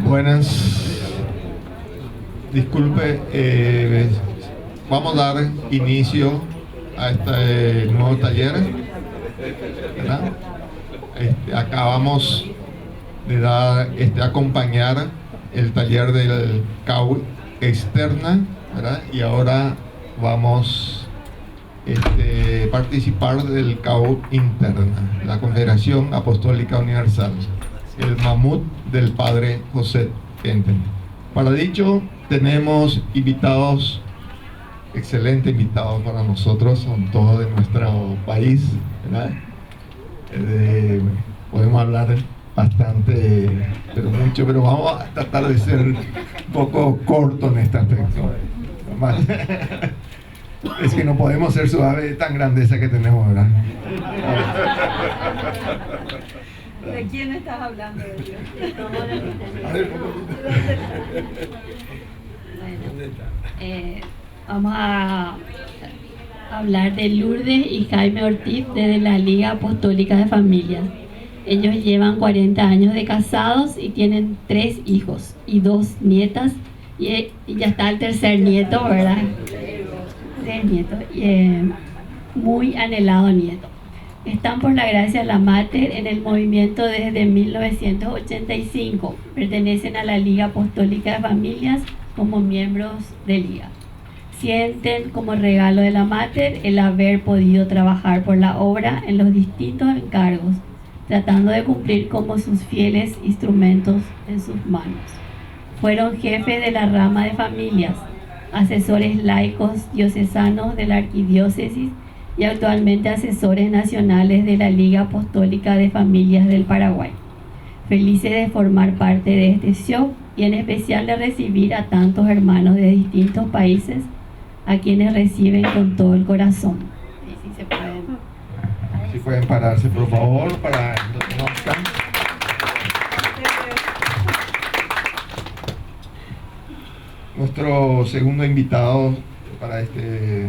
Buenas. Disculpe, vamos a dar inicio a este nuevo taller, ¿verdad? Acabamos de acompañar el taller del CAU externa, ¿verdad? Y ahora vamos a participar del CAU interna, la Confederación Apostólica Universal, el mamut del Padre José Enten. Para dicho tenemos invitados, excelentes invitados para nosotros, son todos de nuestro país, ¿verdad? Podemos hablar bastante, pero mucho, pero vamos a tratar de ser un poco corto en este aspecto. Es que no podemos ser suaves tan grandeza que tenemos, ¿verdad? ¿De quién estás hablando? Vamos a hablar de Lourdes y Jaime Ortiz desde la Liga Apostólica de Familias. Ellos llevan 40 años de casados y tienen 3 hijos y 2 nietas, y ya está el tercer nieto, ¿verdad? 3 nietos, muy anhelado nieto. Están por la gracia de la Mater en el movimiento desde 1985. Pertenecen a la Liga Apostólica de Familias como miembros de Liga. Sienten como regalo de la Mater el haber podido trabajar por la obra en los distintos encargos, tratando de cumplir como sus fieles instrumentos en sus manos. Fueron jefes de la rama de familias, asesores laicos diocesanos de la arquidiócesis y actualmente asesores nacionales de la Liga Apostólica de Familias del Paraguay. Felices de formar parte de este show y en especial de recibir a tantos hermanos de distintos países, a quienes reciben con todo el corazón. Si pueden pararse, por favor, para que lo conozcan. Nuestro segundo invitado para este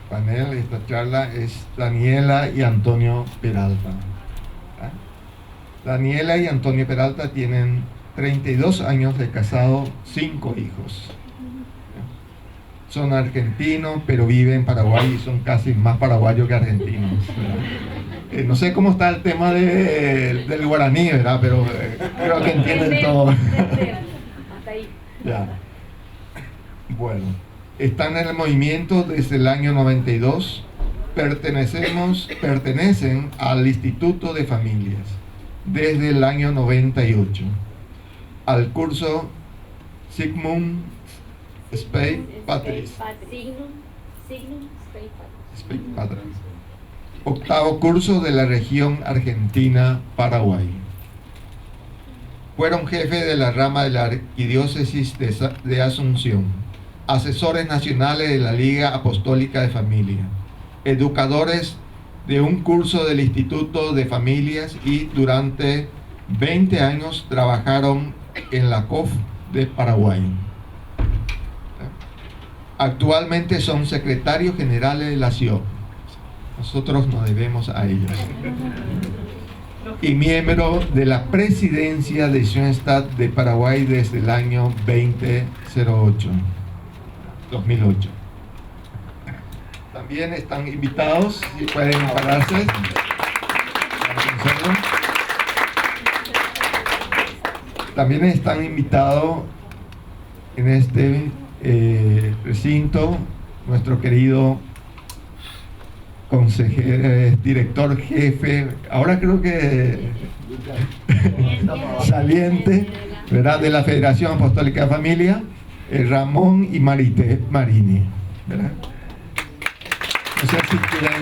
panel, esta charla, es Daniela y Antonio Peralta. Daniela y Antonio Peralta tienen 32 años de casado, 5 hijos. Son argentinos, pero viven en Paraguay y son casi más paraguayos que argentinos. No sé cómo está el tema del guaraní, ¿verdad? Pero creo que entienden todo. Ya. Bueno, están en el movimiento desde el año 92. Pertenecen al Instituto de Familias desde el año 98, al curso Sigmund Spey Patris, octavo curso de la región Argentina-Paraguay. Fueron jefes de la rama de la arquidiócesis de Asunción, asesores nacionales de la Liga Apostólica de Familia, educadores de un curso del Instituto de Familias y durante 20 años trabajaron en la COF de Paraguay. Actualmente son secretarios generales de la CIO. Nosotros nos debemos a ellos. Y miembro de la presidencia de Schoenstatt de Paraguay desde el año 2008. También están invitados, si pueden pararse. También están invitados en este recinto nuestro querido consejero, director jefe, ahora creo que saliente, ¿verdad?, de la Federación Apostólica de Familia, Ramón y Marité Marini, ¿verdad? No sé si quieren.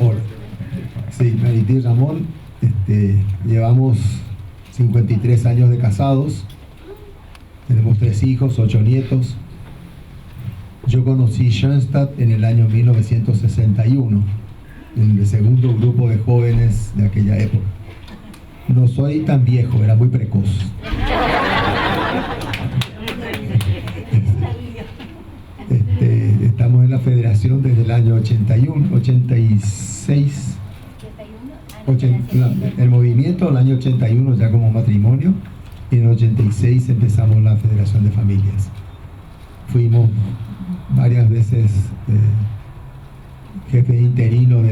Hola, sí, Marité y Ramón, llevamos 53 años de casados, tenemos 3 hijos, 8 nietos. Yo conocí Schoenstatt en el año 1961, en el segundo grupo de jóvenes de aquella época. No soy tan viejo, era muy precoz. Estamos en la federación desde el año 86, el movimiento el año 81 ya como matrimonio, y en el 86 empezamos la Federación de Familias. Fuimos varias veces jefe interino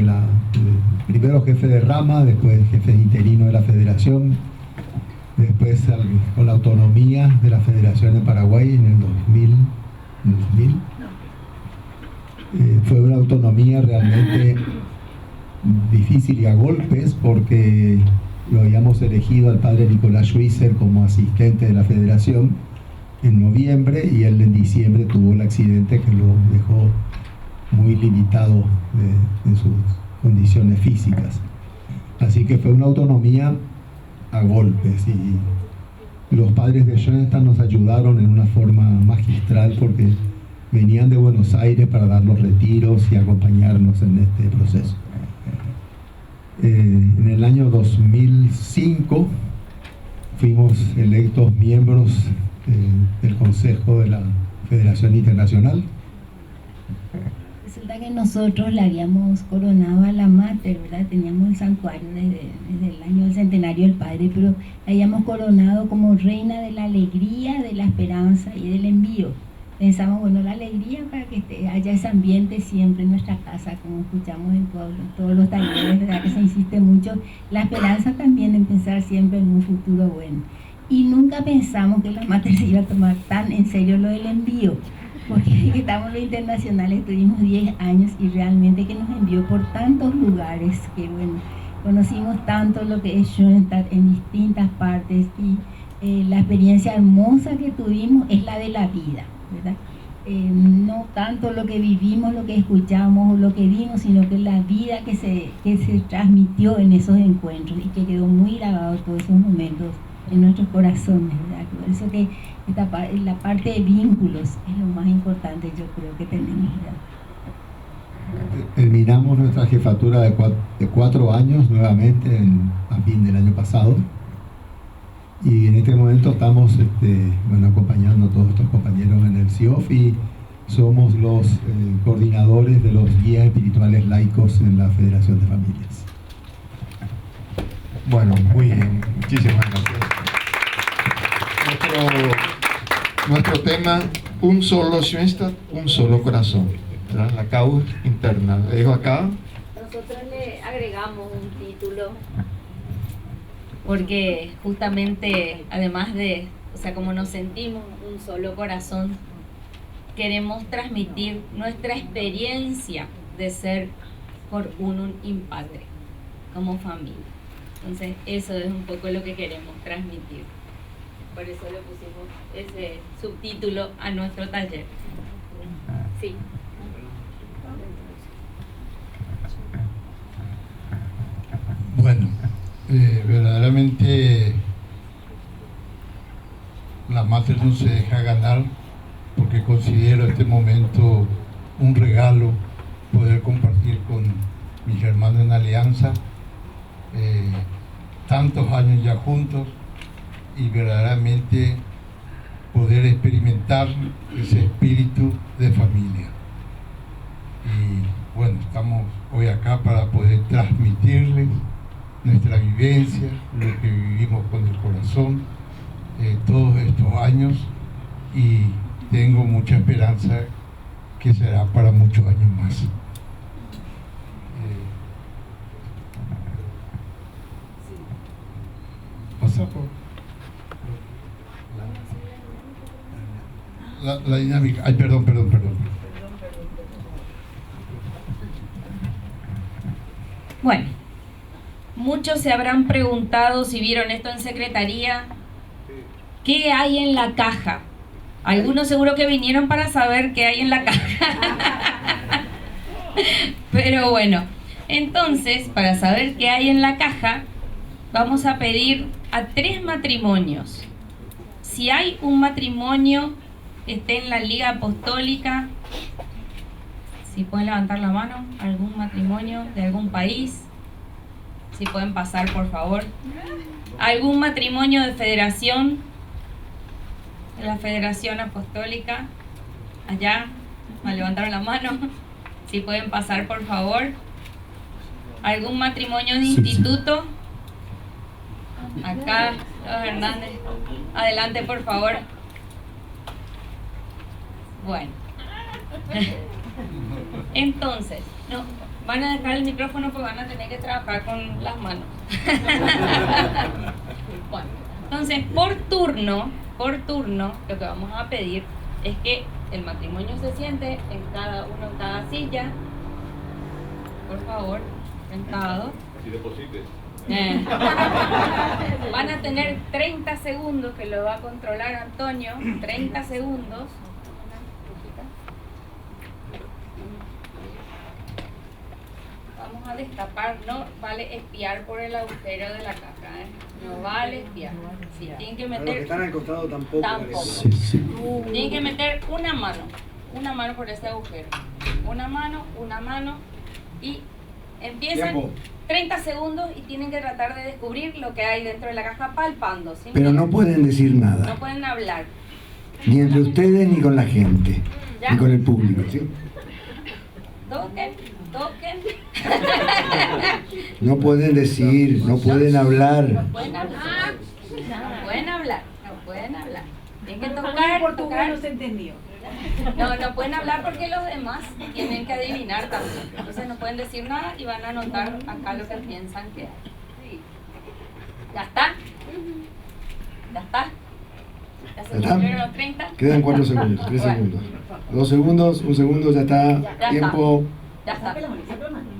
primero jefe de rama, después jefe interino de la federación, después con la autonomía de la federación en Paraguay en el 2000. Fue una autonomía realmente difícil y a golpes, porque lo habíamos elegido al padre Nicolás Schweitzer como asistente de la federación en noviembre, y él en diciembre tuvo el accidente que lo dejó muy limitado en sus condiciones físicas. Así que fue una autonomía a golpes, y los padres de Schoenstatt nos ayudaron en una forma magistral, porque venían de Buenos Aires para dar los retiros y acompañarnos en este proceso. En el año 2005 fuimos electos miembros del Consejo de la Federación Internacional. Resulta que nosotros le habíamos coronado a la Mater, ¿verdad? Teníamos el santuario desde el año del centenario del Padre, pero la habíamos coronado como reina de la alegría, de la esperanza y del envío. Pensamos, bueno, la alegría para que haya ese ambiente siempre en nuestra casa, como escuchamos en todos los talleres, ¿verdad? Que se insiste mucho. La esperanza también en pensar siempre en un futuro bueno. Y nunca pensamos que la Mater se iba a tomar tan en serio lo del envío, porque estamos en lo internacional, estuvimos 10 años y realmente que nos envió por tantos lugares, que bueno, conocimos tanto lo que es Schoenstatt en distintas partes, y la experiencia hermosa que tuvimos es la de la vida, ¿verdad? No tanto lo que vivimos, lo que escuchamos o lo que vimos, sino que la vida que se transmitió en esos encuentros y que quedó muy grabado todos esos momentos en nuestros corazones, ¿verdad? Por eso que la parte de vínculos es lo más importante, yo creo que tenemos, ¿verdad? Terminamos nuestra jefatura de 4 años nuevamente a fin del año pasado, y en este momento estamos acompañando a todos estos compañeros en el CIOF, y somos los coordinadores de los guías espirituales laicos en la Federación de Familias. Bueno, muy bien, muchísimas gracias. Nuestro tema, un solo Schoenstatt, un solo corazón, ¿verdad? La causa interna. Le dejo acá. Nosotros le agregamos un título porque justamente, además de, como nos sentimos un solo corazón, queremos transmitir nuestra experiencia de ser por unum in patres, como familia. Entonces, eso es un poco lo que queremos transmitir. Por eso le pusimos ese subtítulo a nuestro taller. Sí. Bueno, verdaderamente la Mater no se deja ganar, porque considero este momento un regalo poder compartir con mis hermanos en alianza, tantos años ya juntos, y verdaderamente poder experimentar ese espíritu de familia. Y bueno, estamos hoy acá para poder transmitirles nuestra vivencia, lo que vivimos con el corazón todos estos años, y tengo mucha esperanza que será para muchos años más. Pasa por la dinámica. Ay, perdón. Bueno, muchos se habrán preguntado, si vieron esto en secretaría, ¿qué hay en la caja? Algunos seguro que vinieron para saber qué hay en la caja. Pero bueno, entonces, para saber qué hay en la caja, vamos a pedir a 3 matrimonios. Si hay un matrimonio que esté en la Liga Apostólica, si pueden levantar la mano, algún matrimonio de algún país, si pueden pasar por favor. Algún matrimonio de federación, de la Federación Apostólica, allá, me levantaron la mano, si pueden pasar por favor. ¿Algún matrimonio de Sí, instituto? Acá, los Hernández. Adelante, por favor. Bueno. Entonces, no, van a dejar el micrófono porque van a tener que trabajar con las manos. Bueno, entonces, por turno, lo que vamos a pedir es que el matrimonio se siente en cada uno en cada silla. Por favor, sentado. Y deposites. Van a tener 30 segundos que lo va a controlar Antonio. 30 segundos. Vamos a destapar. No vale espiar por el agujero de la caja, ¿eh? No vale espiar. Sí, tienen que meter. Los que están al costado tampoco. Tampoco. Sí, sí. Tienen que meter una mano por ese agujero. Una mano y empiezan. Tiempo. 30 segundos y tienen que tratar de descubrir lo que hay dentro de la caja palpando. ¿Sí? Pero no pueden decir No nada, pueden hablar. ni entre ustedes ni con la gente, ¿Ya? ni con el público, ¿sí? Toquen. No pueden decir, no pueden hablar. No pueden hablar. No pueden hablar. Tienen que tocar. portugués no se entendió. No pueden hablar porque los demás tienen que adivinar también. Entonces no pueden decir nada y van a anotar acá lo que piensan que hay. ¿Ya está? ¿Ya se ¿Ya cumplieron está? los 30? Quedan 4 segundos, 3 Bueno. segundos. 2 segundos, 1 segundo, ya está. Ya Tiempo. Ya está.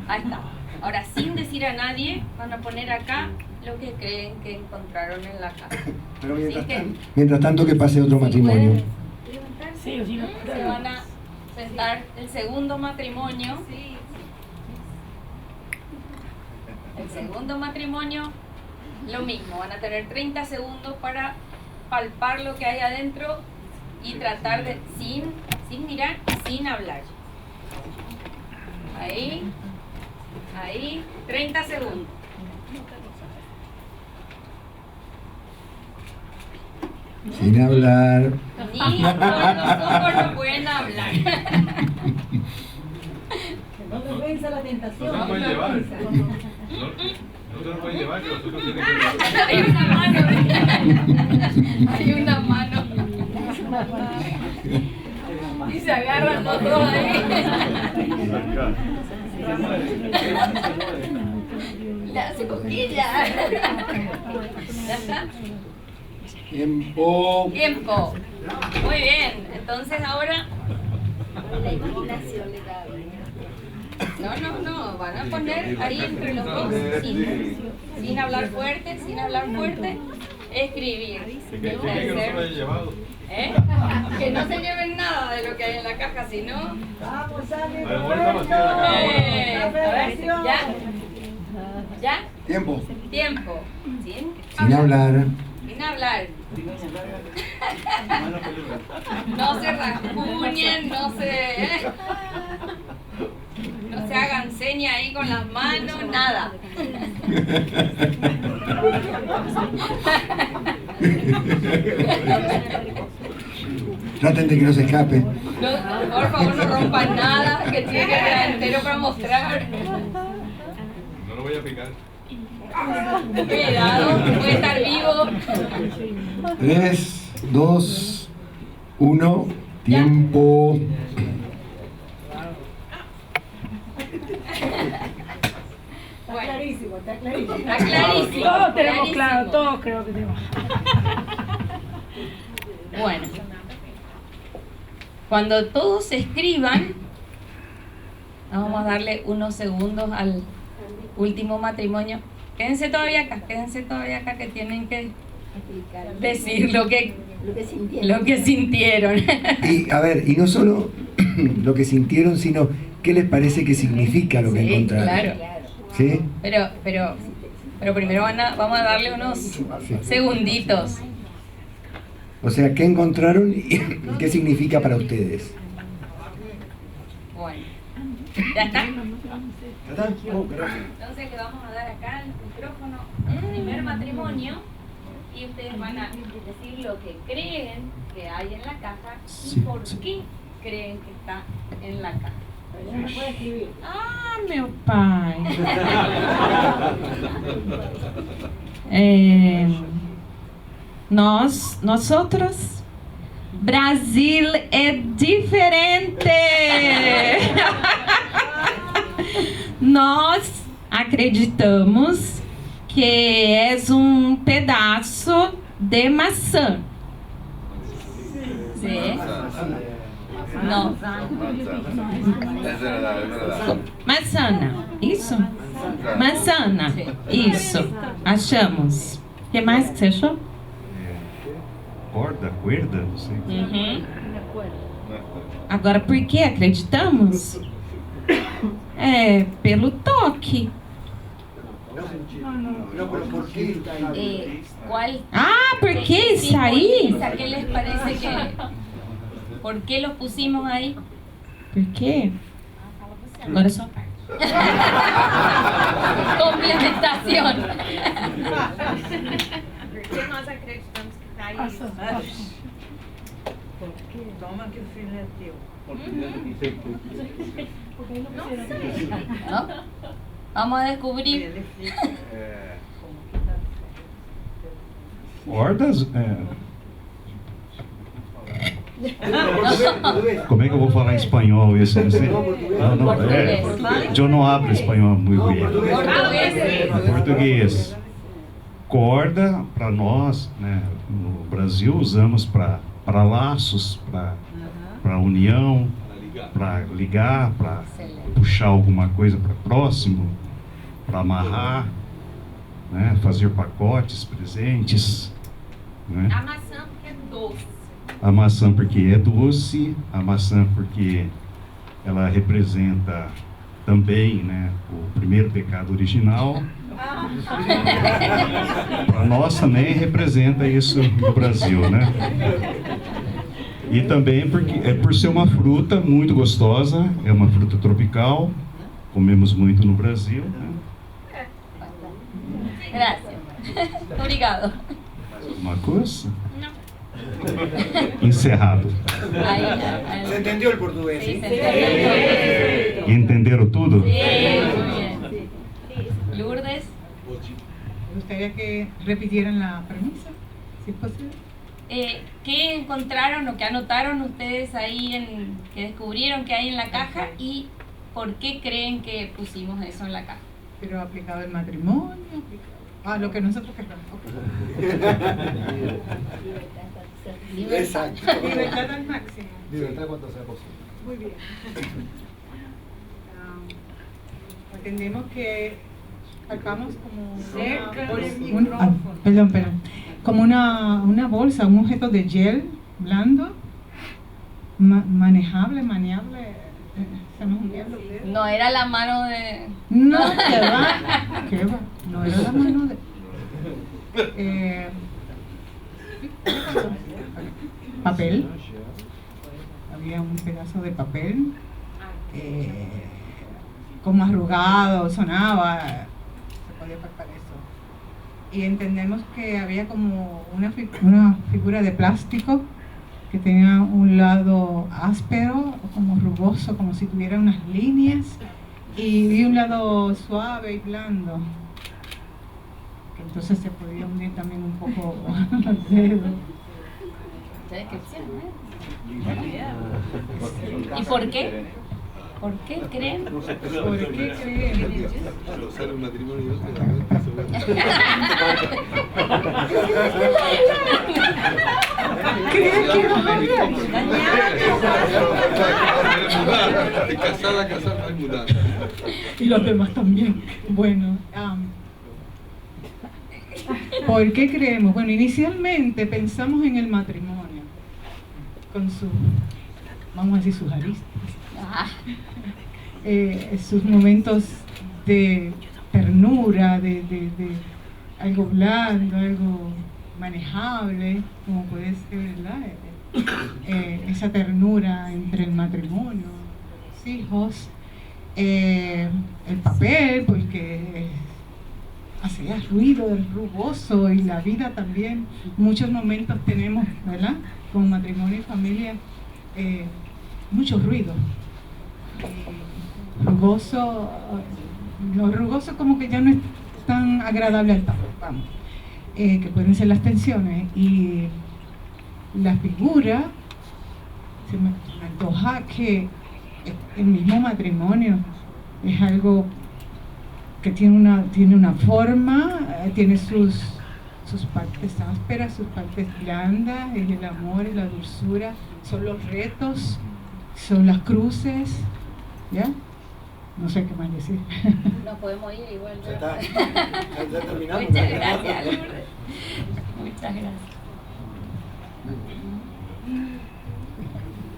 Ahí está. Ahora, sin decir a nadie, van a poner acá lo que creen que encontraron en la casa. Pero mientras Así que, tanto, Mientras tanto que pase otro matrimonio. se van a sentar el segundo matrimonio. El segundo matrimonio, lo mismo, van a tener 30 segundos para palpar lo que hay adentro y tratar de, sin mirar, sin hablar. Ahí, 30 segundos. Sin hablar. Ni con los ojos no pueden hablar. No te venza la tentación. No se lo pueden llevar. No se lo pueden llevar, que los otros tienen que llevar. Hay una mano. Hay una mano. Y se agarran los dos ahí. Le hace cosquillas. ¿Ya está? Tiempo. Tiempo. Muy bien. Entonces ahora. No. Van a poner ahí entre los dos, sin hablar fuerte, escribir. Que no se lo hayan llevado. Que no se lleven nada de lo que hay en la caja, sino. Vamos, sale. A lo mejor está vacía la caja. A ver, ¿ya? Tiempo. Tiempo. Sin hablar. Sin hablar. No se rasguñen, no se hagan señas ahí con las manos, nada. Traten de que no se escape. No, por favor, no rompan nada, que tiene que quedar entero para mostrar. No lo voy a picar. Cuidado, puede estar vivo. 3, 2, 1. Tiempo. Bueno, Clarísimo, está clarísimo. está clarísimo. Todos tenemos clarísimo. claro, todos creo que tenemos. Bueno, cuando todos escriban, vamos a darle unos segundos al último matrimonio. Quédense todavía acá que tienen que decir lo que sintieron. Y a ver, y no solo lo que sintieron, sino qué les parece que significa lo que Sí, encontraron. claro. ¿Sí? Pero primero vamos a darle unos segunditos. O sea, ¿qué encontraron y qué significa para ustedes? Bueno, ¿ya está? ¿Ya está? Entonces le vamos a dar acá el micrófono al primer matrimonio y ustedes van a decir lo que creen que hay en la caja y por qué creen que está en la caja. Ella no puede escribir. Ah, meu pai. Nosotros, Brasil é diferente. Nós acreditamos que é pedaço de maçã. Sim. Não. Manzana. Isso? Manzana. Isso. Achamos. O que mais que você achou? Corda, cuerda, não sei. Uhum. Agora, por que acreditamos? É pelo toque. Ah, por que isso aí? ¿Qué les parece que? ¿Por qué los pusimos ahí? Por quê? Agora só parte. Complementación. Por que nós acreditamos que está aí? Toma que o filho é teu. ¿No? Vamos a descubrir. Cordas, como é que eu vou falar em espanhol isso? Não sei. Eu não hablo espanhol muito bem. Português. Corda, para nós, né, no Brasil, usamos para laços, para união, para ligar, para puxar alguma coisa para próximo, para amarrar, né, fazer pacotes, presentes. Né? A maçã porque é doce. A maçã porque é doce, a maçã porque ela representa também, né, o primeiro pecado original. Para nós também representa isso no Brasil, né? E também porque por ser uma fruta muito gostosa, é uma fruta tropical, comemos muito no Brasil, né? Gracias. Obrigado. Uma coisa? Encerrado. ¿Se entendió el portugués? Sí, se entendió. Entenderam tudo? Sí, muy bien. Lourdes. Me gustaría que repitieran la premisa, si es posible. ¿Qué encontraron o qué anotaron ustedes ahí que descubrieron que hay en la caja y por qué creen que pusimos eso en la caja? Pero aplicado al matrimonio, lo que nosotros queramos. Exacto. Libertad al máximo. Libertad cuanto sea posible. Muy bien. Entendemos que palpamos como como una bolsa, un objeto de gel blando, manejable, maniable. No era la mano de... No, ¿qué va? No era la mano de... papel. Había un pedazo de papel como arrugado, sonaba, se podía palpar eso. Y entendemos que había como una figura de plástico que tenía un lado áspero, como rugoso, como si tuviera unas líneas, y un lado suave y blando, que entonces se podía hundir también un poco los dedos. ¿Y por qué? ¿Por qué creen? ¿Por qué creen? Sale un matrimonio ¿Creen que no va bien? De casar a casar no hay mudanza. Y los demás también. Bueno, ¿por qué creemos? Bueno, inicialmente pensamos en el matrimonio, con vamos a decir, sus aristas, sus momentos de ternura, de algo blando, algo manejable, como puede ser, ¿verdad? Esa ternura entre el matrimonio, los hijos, el papel, porque hacía ruido, el rugoso, y la vida también. Muchos momentos tenemos, ¿verdad? Con matrimonio y familia, mucho ruido. rugoso, lo rugoso como que ya no es tan agradable al tacto, vamos, que pueden ser las tensiones, y la figura, se me antoja que el mismo matrimonio es algo que tiene una forma, tiene sus partes ásperas, sus partes blandas, es el amor, es la dulzura, son los retos, son las cruces, ¿ya? No sé qué más decir. Nos podemos ir igual. Ya terminamos. Muchas gracias, Lourdes. Muchas gracias.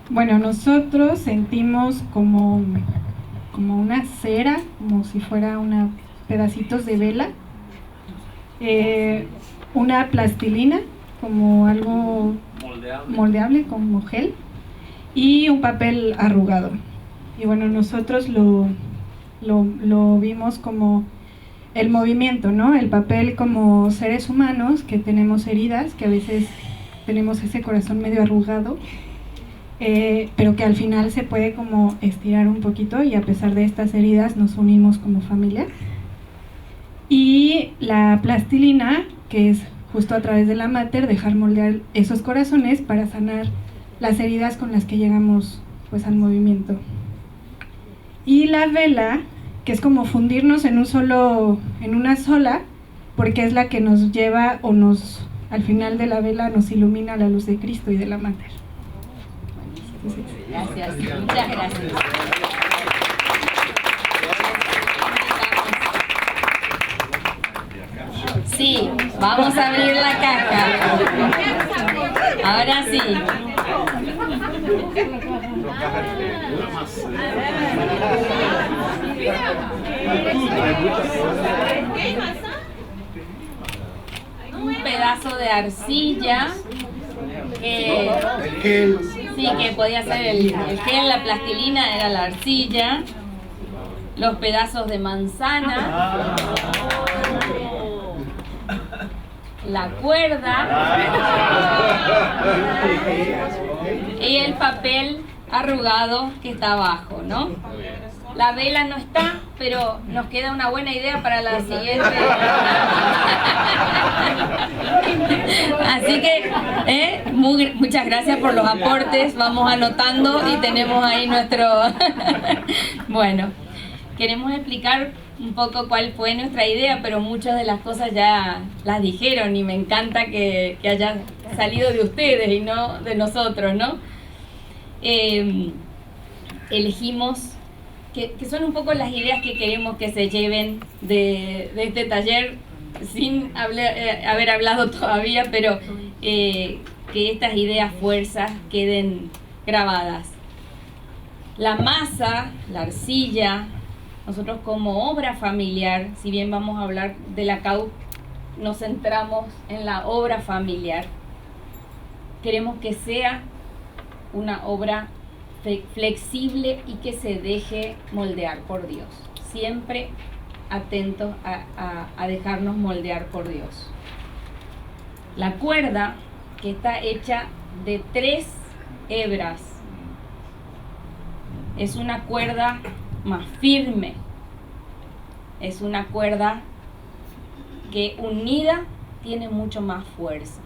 Bueno, nosotros sentimos como una cera, como si fuera pedacitos de vela, una plastilina, como algo moldeable, como gel, y un papel arrugado. Y bueno, nosotros lo vimos como el movimiento, ¿no? El papel como seres humanos que tenemos heridas, que a veces tenemos ese corazón medio arrugado, pero que al final se puede como estirar un poquito, y a pesar de estas heridas nos unimos como familia. Y la plastilina, que es justo a través de la mater, dejar moldear esos corazones para sanar las heridas con las que llegamos pues al movimiento. Y la vela, que es como fundirnos en una sola, porque es la que nos lleva al final de la vela nos ilumina la luz de Cristo y de la mater. Gracias, muchas gracias. Sí, vamos a abrir la caja. Ahora sí. Un pedazo de arcilla que sí, que podía ser el gel, la plastilina era la arcilla, los pedazos de manzana, la cuerda y el papel arrugado que está abajo, ¿no? La vela no está, pero nos queda una buena idea para la siguiente. Así que, muchas gracias por los aportes. Vamos anotando y tenemos ahí nuestro... Bueno, queremos explicar un poco cuál fue nuestra idea, pero muchas de las cosas ya las dijeron y me encanta que haya salido de ustedes y no de nosotros, ¿no? Elegimos... Que son un poco las ideas que queremos que se lleven de este taller, sin haber hablado todavía, pero que estas ideas fuerzas queden grabadas. La masa, la arcilla, nosotros como obra familiar, si bien vamos a hablar de la CAU, nos centramos en la obra familiar. Queremos que sea una obra flexible y que se deje moldear por Dios. Siempre atentos a dejarnos moldear por Dios. La cuerda, que está hecha de 3 hebras, es una cuerda más firme. Es una cuerda que unida tiene mucho más fuerza.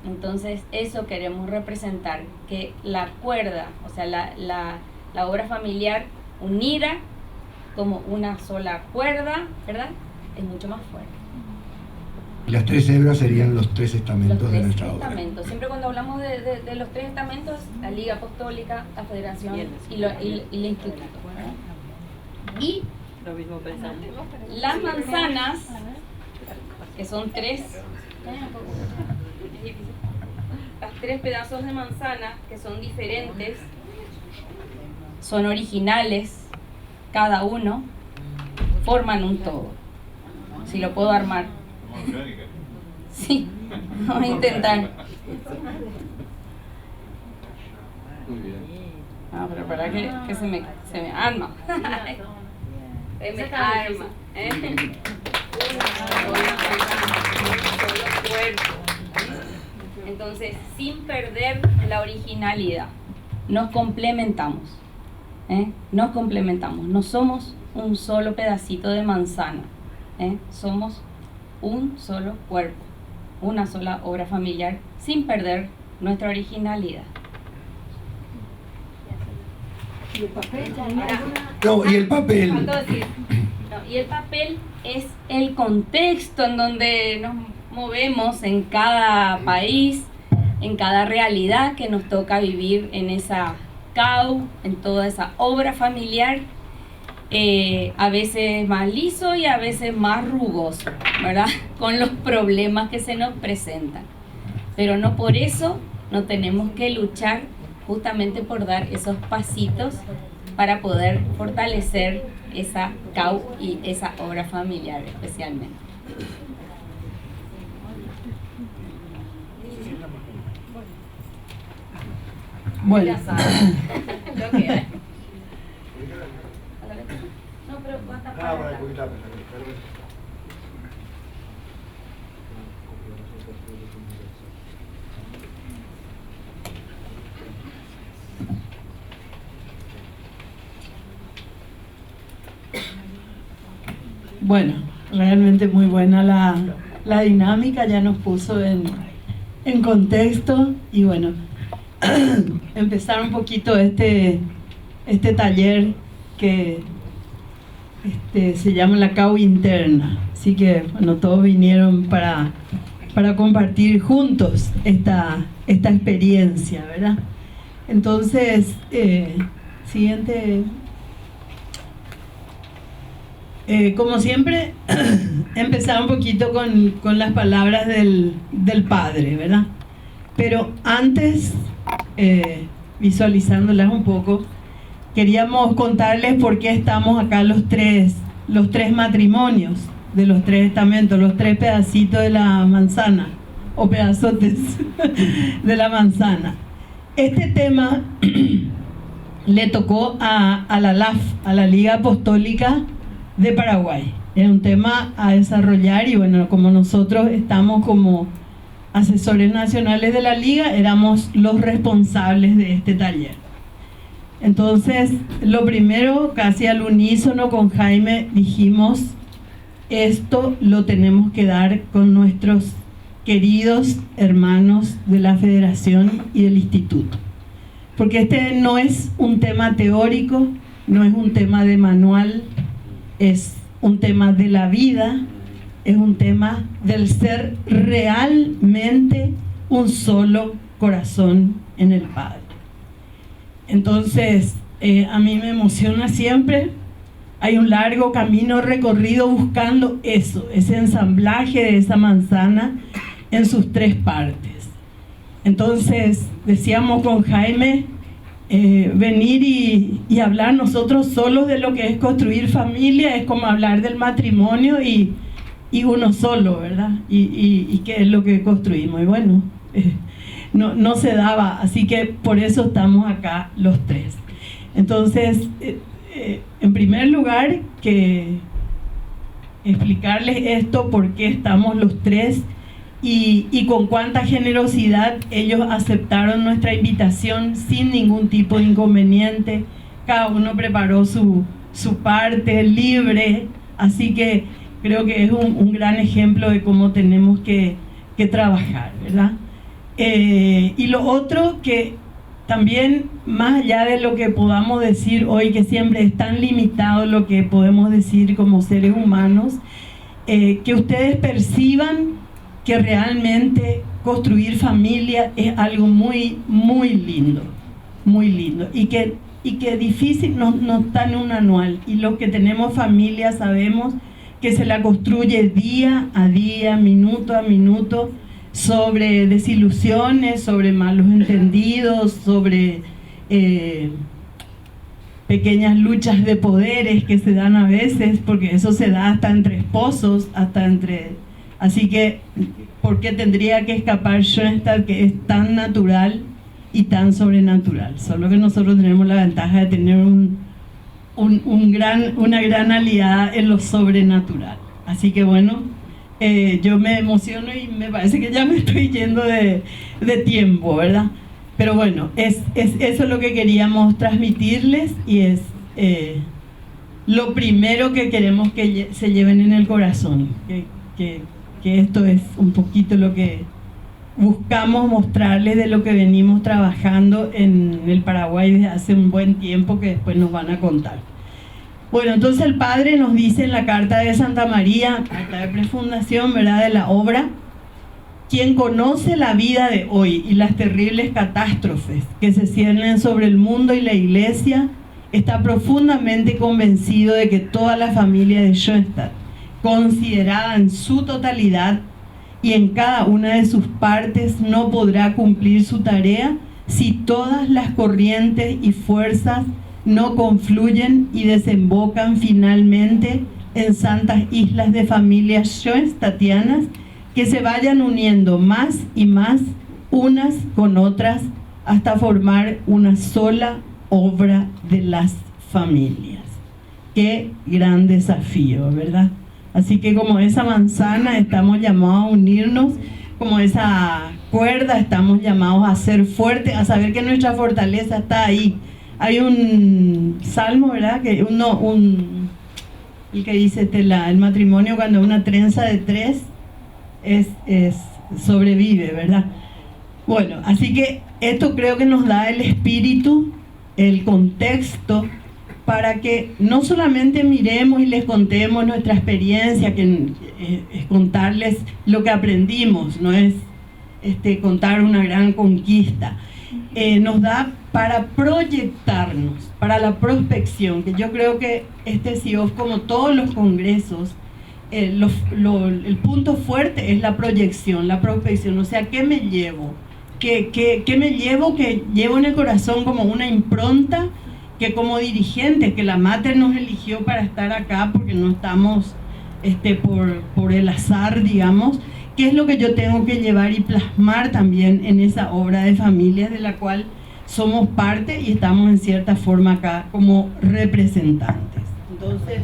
Entonces eso queremos representar, que la cuerda, o sea la obra familiar unida como una sola cuerda, ¿verdad? Es mucho más fuerte. Las 3 hebras serían los 3 estamentos de nuestra obra. Siempre cuando hablamos de los 3 estamentos, la Liga Apostólica, la Federación y el Instituto, ¿verdad? Y las manzanas, que son 3, las 3 pedazos de manzana, que son diferentes, son originales, cada uno, forman un todo. Si lo puedo armar. Sí, vamos a intentar. Ah, pero para que se me arma. Se me arma. Entonces, sin perder la originalidad, nos complementamos. Nos complementamos, no somos un solo pedacito de manzana, somos un solo cuerpo, una sola obra familiar, sin perder nuestra originalidad. ¿Y el papel? No, y el papel. Faltó decir. No, y el papel es el contexto en donde nos movemos en cada país, en cada realidad que nos toca vivir en esa CAU, en toda esa obra familiar, a veces más liso y a veces más rugoso, ¿verdad? Con los problemas que se nos presentan. Pero no por eso no tenemos que luchar justamente por dar esos pasitos para poder fortalecer esa CAU y esa obra familiar especialmente. Bueno. Bueno, realmente muy buena la dinámica, ya nos puso en contexto y bueno, empezar un poquito este taller que se llama la CAU interna. Así que bueno, todos vinieron para compartir juntos esta experiencia, ¿verdad? Entonces, siguiente. Como siempre, empezar un poquito con las palabras del Padre, ¿verdad? Pero antes, visualizándolas un poco, queríamos contarles por qué estamos acá los tres matrimonios de los tres estamentos, los tres pedacitos de la manzana, o pedazotes de la manzana. Este tema le tocó a la LAF, a la Liga Apostólica de Paraguay. Era un tema a desarrollar y bueno, como nosotros estamos como asesores nacionales de la Liga, éramos los responsables de este taller. Entonces, lo primero, casi al unísono con Jaime, dijimos, esto lo tenemos que dar con nuestros queridos hermanos de la Federación y del Instituto. Porque este no es un tema teórico, no es un tema de manual, es un tema de la vida, es un tema del ser realmente un solo corazón en el Padre. Entonces, a mí me emociona siempre. Hay un largo camino recorrido buscando eso, ese ensamblaje de esa manzana en sus tres partes. Entonces, decíamos con Jaime, venir y hablar nosotros solos de lo que es construir familia es como hablar del matrimonio y uno solo, ¿verdad? Y qué es lo que construimos. Y bueno, no se daba, así que por eso estamos acá los tres. Entonces, en primer lugar, que explicarles esto, por qué estamos los tres y con cuánta generosidad ellos aceptaron nuestra invitación sin ningún tipo de inconveniente. Cada uno preparó su parte libre, así que creo que es un gran ejemplo de cómo tenemos que trabajar, ¿verdad? Y lo otro, que también, más allá de lo que podamos decir hoy, que siempre es tan limitado lo que podemos decir como seres humanos, que ustedes perciban que realmente construir familia es algo muy, muy lindo, y que difícil no está en un manual, y los que tenemos familia sabemos que se la construye día a día, minuto a minuto, sobre desilusiones, sobre malos entendidos, sobre pequeñas luchas de poderes que se dan a veces, porque eso se da hasta entre esposos, así que ¿por qué tendría que escapar Schoenstatt, que es tan natural y tan sobrenatural? Solo que nosotros tenemos la ventaja de tener una gran aliada en lo sobrenatural. Así que bueno, yo me emociono y me parece que ya me estoy yendo de tiempo, ¿verdad? Pero bueno, es eso lo que queríamos transmitirles y es lo primero que queremos que se lleven en el corazón, que esto es un poquito lo que buscamos mostrarles de lo que venimos trabajando en el Paraguay desde hace un buen tiempo, que después nos van a contar. Bueno, entonces el Padre nos dice en la carta de Santa María, carta de prefundación, ¿verdad?, de la obra: quien conoce la vida de hoy y las terribles catástrofes que se ciernen sobre el mundo y la Iglesia, está profundamente convencido de que toda la familia de Schoenstatt, considerada en su totalidad y en cada una de sus partes, no podrá cumplir su tarea si todas las corrientes y fuerzas no confluyen y desembocan finalmente en santas islas de familias schoenstattianas que se vayan uniendo más y más unas con otras hasta formar una sola obra de las familias. Qué gran desafío, ¿verdad? Así que como esa manzana estamos llamados a unirnos, como esa cuerda estamos llamados a ser fuertes, a saber que nuestra fortaleza está ahí. Hay un salmo, ¿verdad?, que el que dice el matrimonio cuando una trenza de tres sobrevive, ¿verdad? Bueno, así que esto creo que nos da el espíritu, el contexto, para que no solamente miremos y les contemos nuestra experiencia, que es contarles lo que aprendimos, no es contar una gran conquista. Nos da para proyectarnos, para la prospección, que yo creo que CIOF, como todos los congresos, el punto fuerte es la proyección, la prospección. O sea, ¿qué me llevo? ¿Qué me llevo? Que llevo en el corazón como una impronta, que como dirigentes, que la Mater nos eligió para estar acá, porque no estamos por el azar, digamos. ¿Qué es lo que yo tengo que llevar y plasmar también en esa obra de familias de la cual somos parte y estamos en cierta forma acá como representantes? Entonces,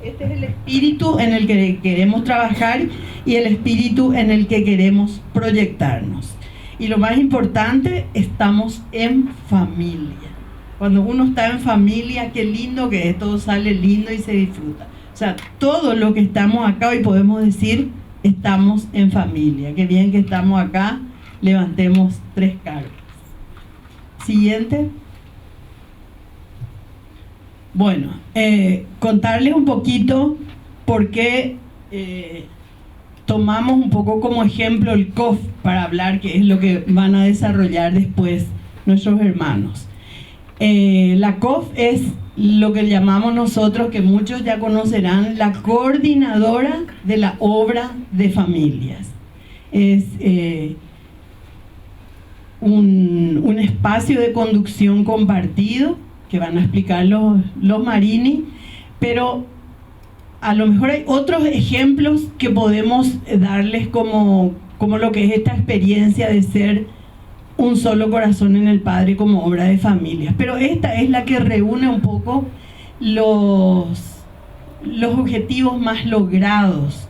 este es el espíritu en el que queremos trabajar y el espíritu en el que queremos proyectarnos. Y lo más importante, estamos en familia. Cuando uno está en familia, qué lindo que es, todo sale lindo y se disfruta. O sea, todo lo que estamos acá hoy podemos decir, estamos en familia. Qué bien que estamos acá, levantemos 3 cargas. Siguiente. Bueno, contarles un poquito por qué tomamos un poco como ejemplo el COF para hablar, que es lo que van a desarrollar después nuestros hermanos. La COF es lo que llamamos nosotros, que muchos ya conocerán, la coordinadora de la obra de familias. Es un espacio de conducción compartido que van a explicar los Marini, pero a lo mejor hay otros ejemplos que podemos darles como lo que es esta experiencia de ser un solo corazón en el Padre como obra de familias. Pero esta es la que reúne un poco los objetivos más logrados.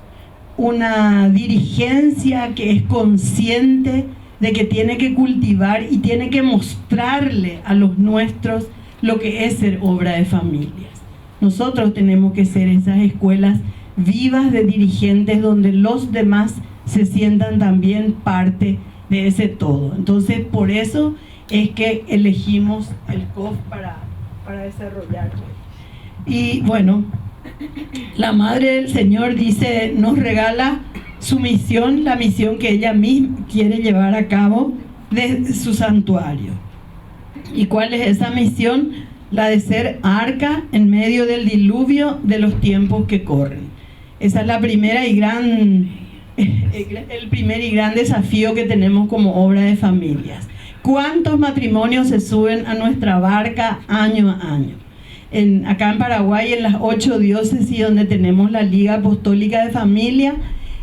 Una dirigencia que es consciente de que tiene que cultivar y tiene que mostrarle a los nuestros lo que es ser obra de familias. Nosotros tenemos que ser esas escuelas vivas de dirigentes donde los demás se sientan también parte de ese todo. Entonces, por eso es que elegimos el COF para desarrollarlo. Y bueno, la Madre del Señor dice, nos regala su misión, la misión que ella misma quiere llevar a cabo de su santuario. ¿Y cuál es esa misión? La de ser arca en medio del diluvio de los tiempos que corren. Esa es la primera y el primer y gran desafío que tenemos como obra de familias. ¿Cuántos matrimonios se suben a nuestra barca año a año? Acá en Paraguay, en las 8 diócesis donde tenemos la Liga Apostólica de Familia,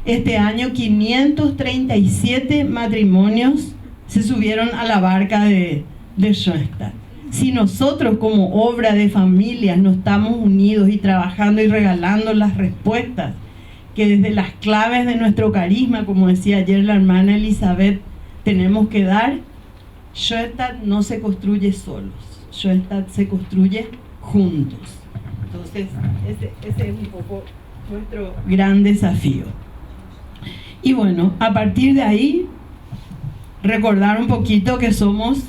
este año 537 matrimonios se subieron a la barca de Schoenstatt. Si nosotros como obra de familias no estamos unidos y trabajando y regalando las respuestas que desde las claves de nuestro carisma, como decía ayer la hermana Elizabeth, tenemos que dar, Schoenstatt no se construye solos, Schoenstatt se construye juntos. Entonces, ese es un poco nuestro gran desafío. Y bueno, a partir de ahí, recordar un poquito que somos,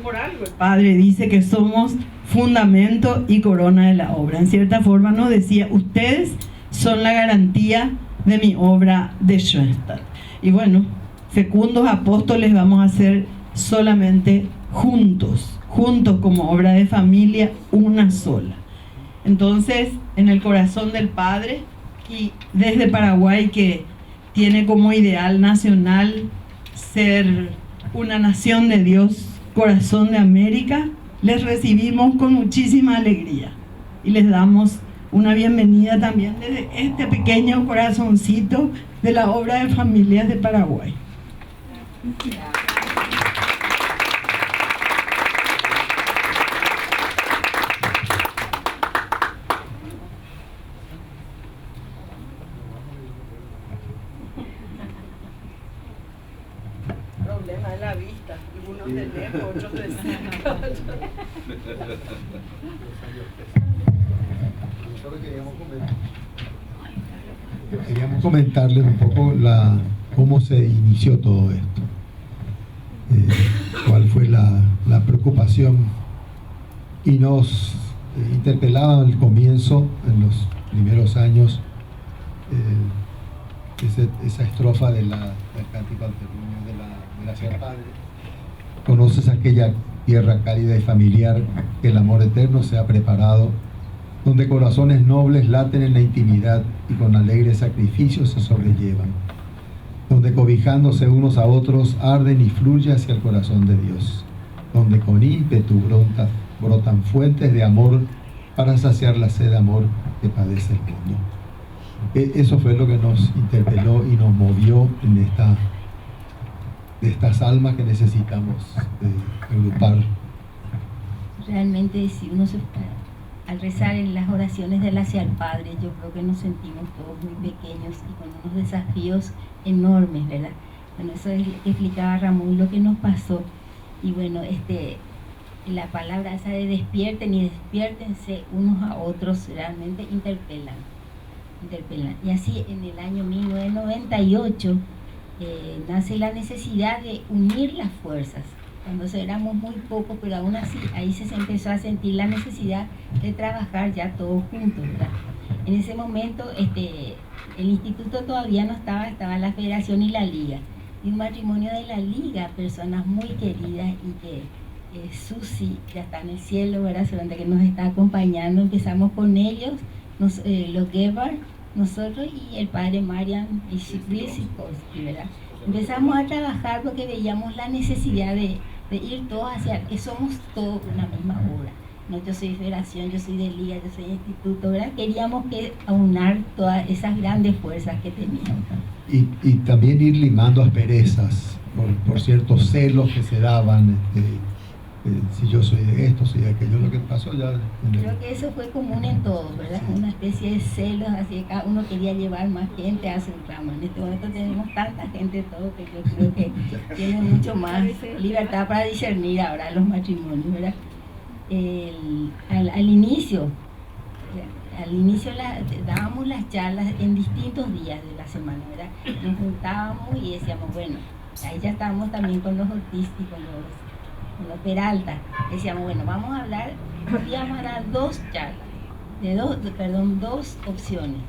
por algo el Padre dice que somos fundamento y corona de la obra. En cierta forma nos decía, ustedes son la garantía de mi obra de Schoenstatt. Y bueno, fecundos apóstoles vamos a ser solamente juntos como obra de familia, una sola. Entonces, en el corazón del Padre y desde Paraguay, que tiene como ideal nacional ser una nación de Dios, corazón de América, les recibimos con muchísima alegría y les damos una bienvenida también desde este pequeño corazoncito de la obra de familias de Paraguay. Problema de la vista, algunos de lejos, otros de cerca. Queríamos comentarles un poco cómo se inició todo esto, cuál fue la preocupación, y nos interpelaba al comienzo, en los primeros años, esa estrofa del cántico al terruño de la Ciudad Padre. Conoces aquella tierra cálida y familiar que el amor eterno se ha preparado, donde corazones nobles laten en la intimidad y con alegres sacrificios se sobrellevan, donde cobijándose unos a otros arden y fluye hacia el corazón de Dios, donde con ímpetu brotan fuentes de amor para saciar la sed de amor que padece el mundo. Eso fue lo que nos interpeló y nos movió de estas almas que necesitamos agrupar. Realmente, si uno al rezar en las oraciones del hacia el Padre, yo creo que nos sentimos todos muy pequeños y con unos desafíos enormes, ¿verdad? Bueno, eso es lo que explicaba Ramón, lo que nos pasó. Y bueno, la palabra esa de despierten y despiértense unos a otros realmente interpelan. Y así en el año 1998 nace la necesidad de unir las fuerzas. Cuando éramos muy pocos, pero aún así ahí se empezó a sentir la necesidad de trabajar ya todos juntos, ¿verdad? En ese momento el instituto todavía no estaba la federación y la liga. Y un matrimonio de la liga, personas muy queridas, y que Susi ya está en el cielo, ¿verdad? Solamente que nos está acompañando. Empezamos con ellos, los Gebhardt, nosotros y el padre Marian y Sikorski, ¿verdad? Empezamos a trabajar porque veíamos la necesidad de ir todos hacia, que somos todos una misma obra. No, yo soy federación, yo soy de liga, yo soy instituto, ¿verdad? Queríamos aunar todas esas grandes fuerzas que teníamos. Y también ir limando asperezas por ciertos celos que se daban, si yo soy de esto, soy de aquello, lo que pasó ya. Creo que eso fue común en todos, ¿verdad? Sí. Una especie de celos, así que cada uno quería llevar más gente a su rama. En este momento tenemos tanta gente, todo, que yo creo que tiene mucho más libertad para discernir ahora los matrimonios, ¿verdad? Al inicio dábamos las charlas en distintos días de la semana, ¿verdad? Nos juntábamos y decíamos, bueno, ahí ya estábamos también con los Ortiz y con los Peralta. Decíamos, bueno, vamos a hablar, íbamos a dar dos charlas, dos opciones,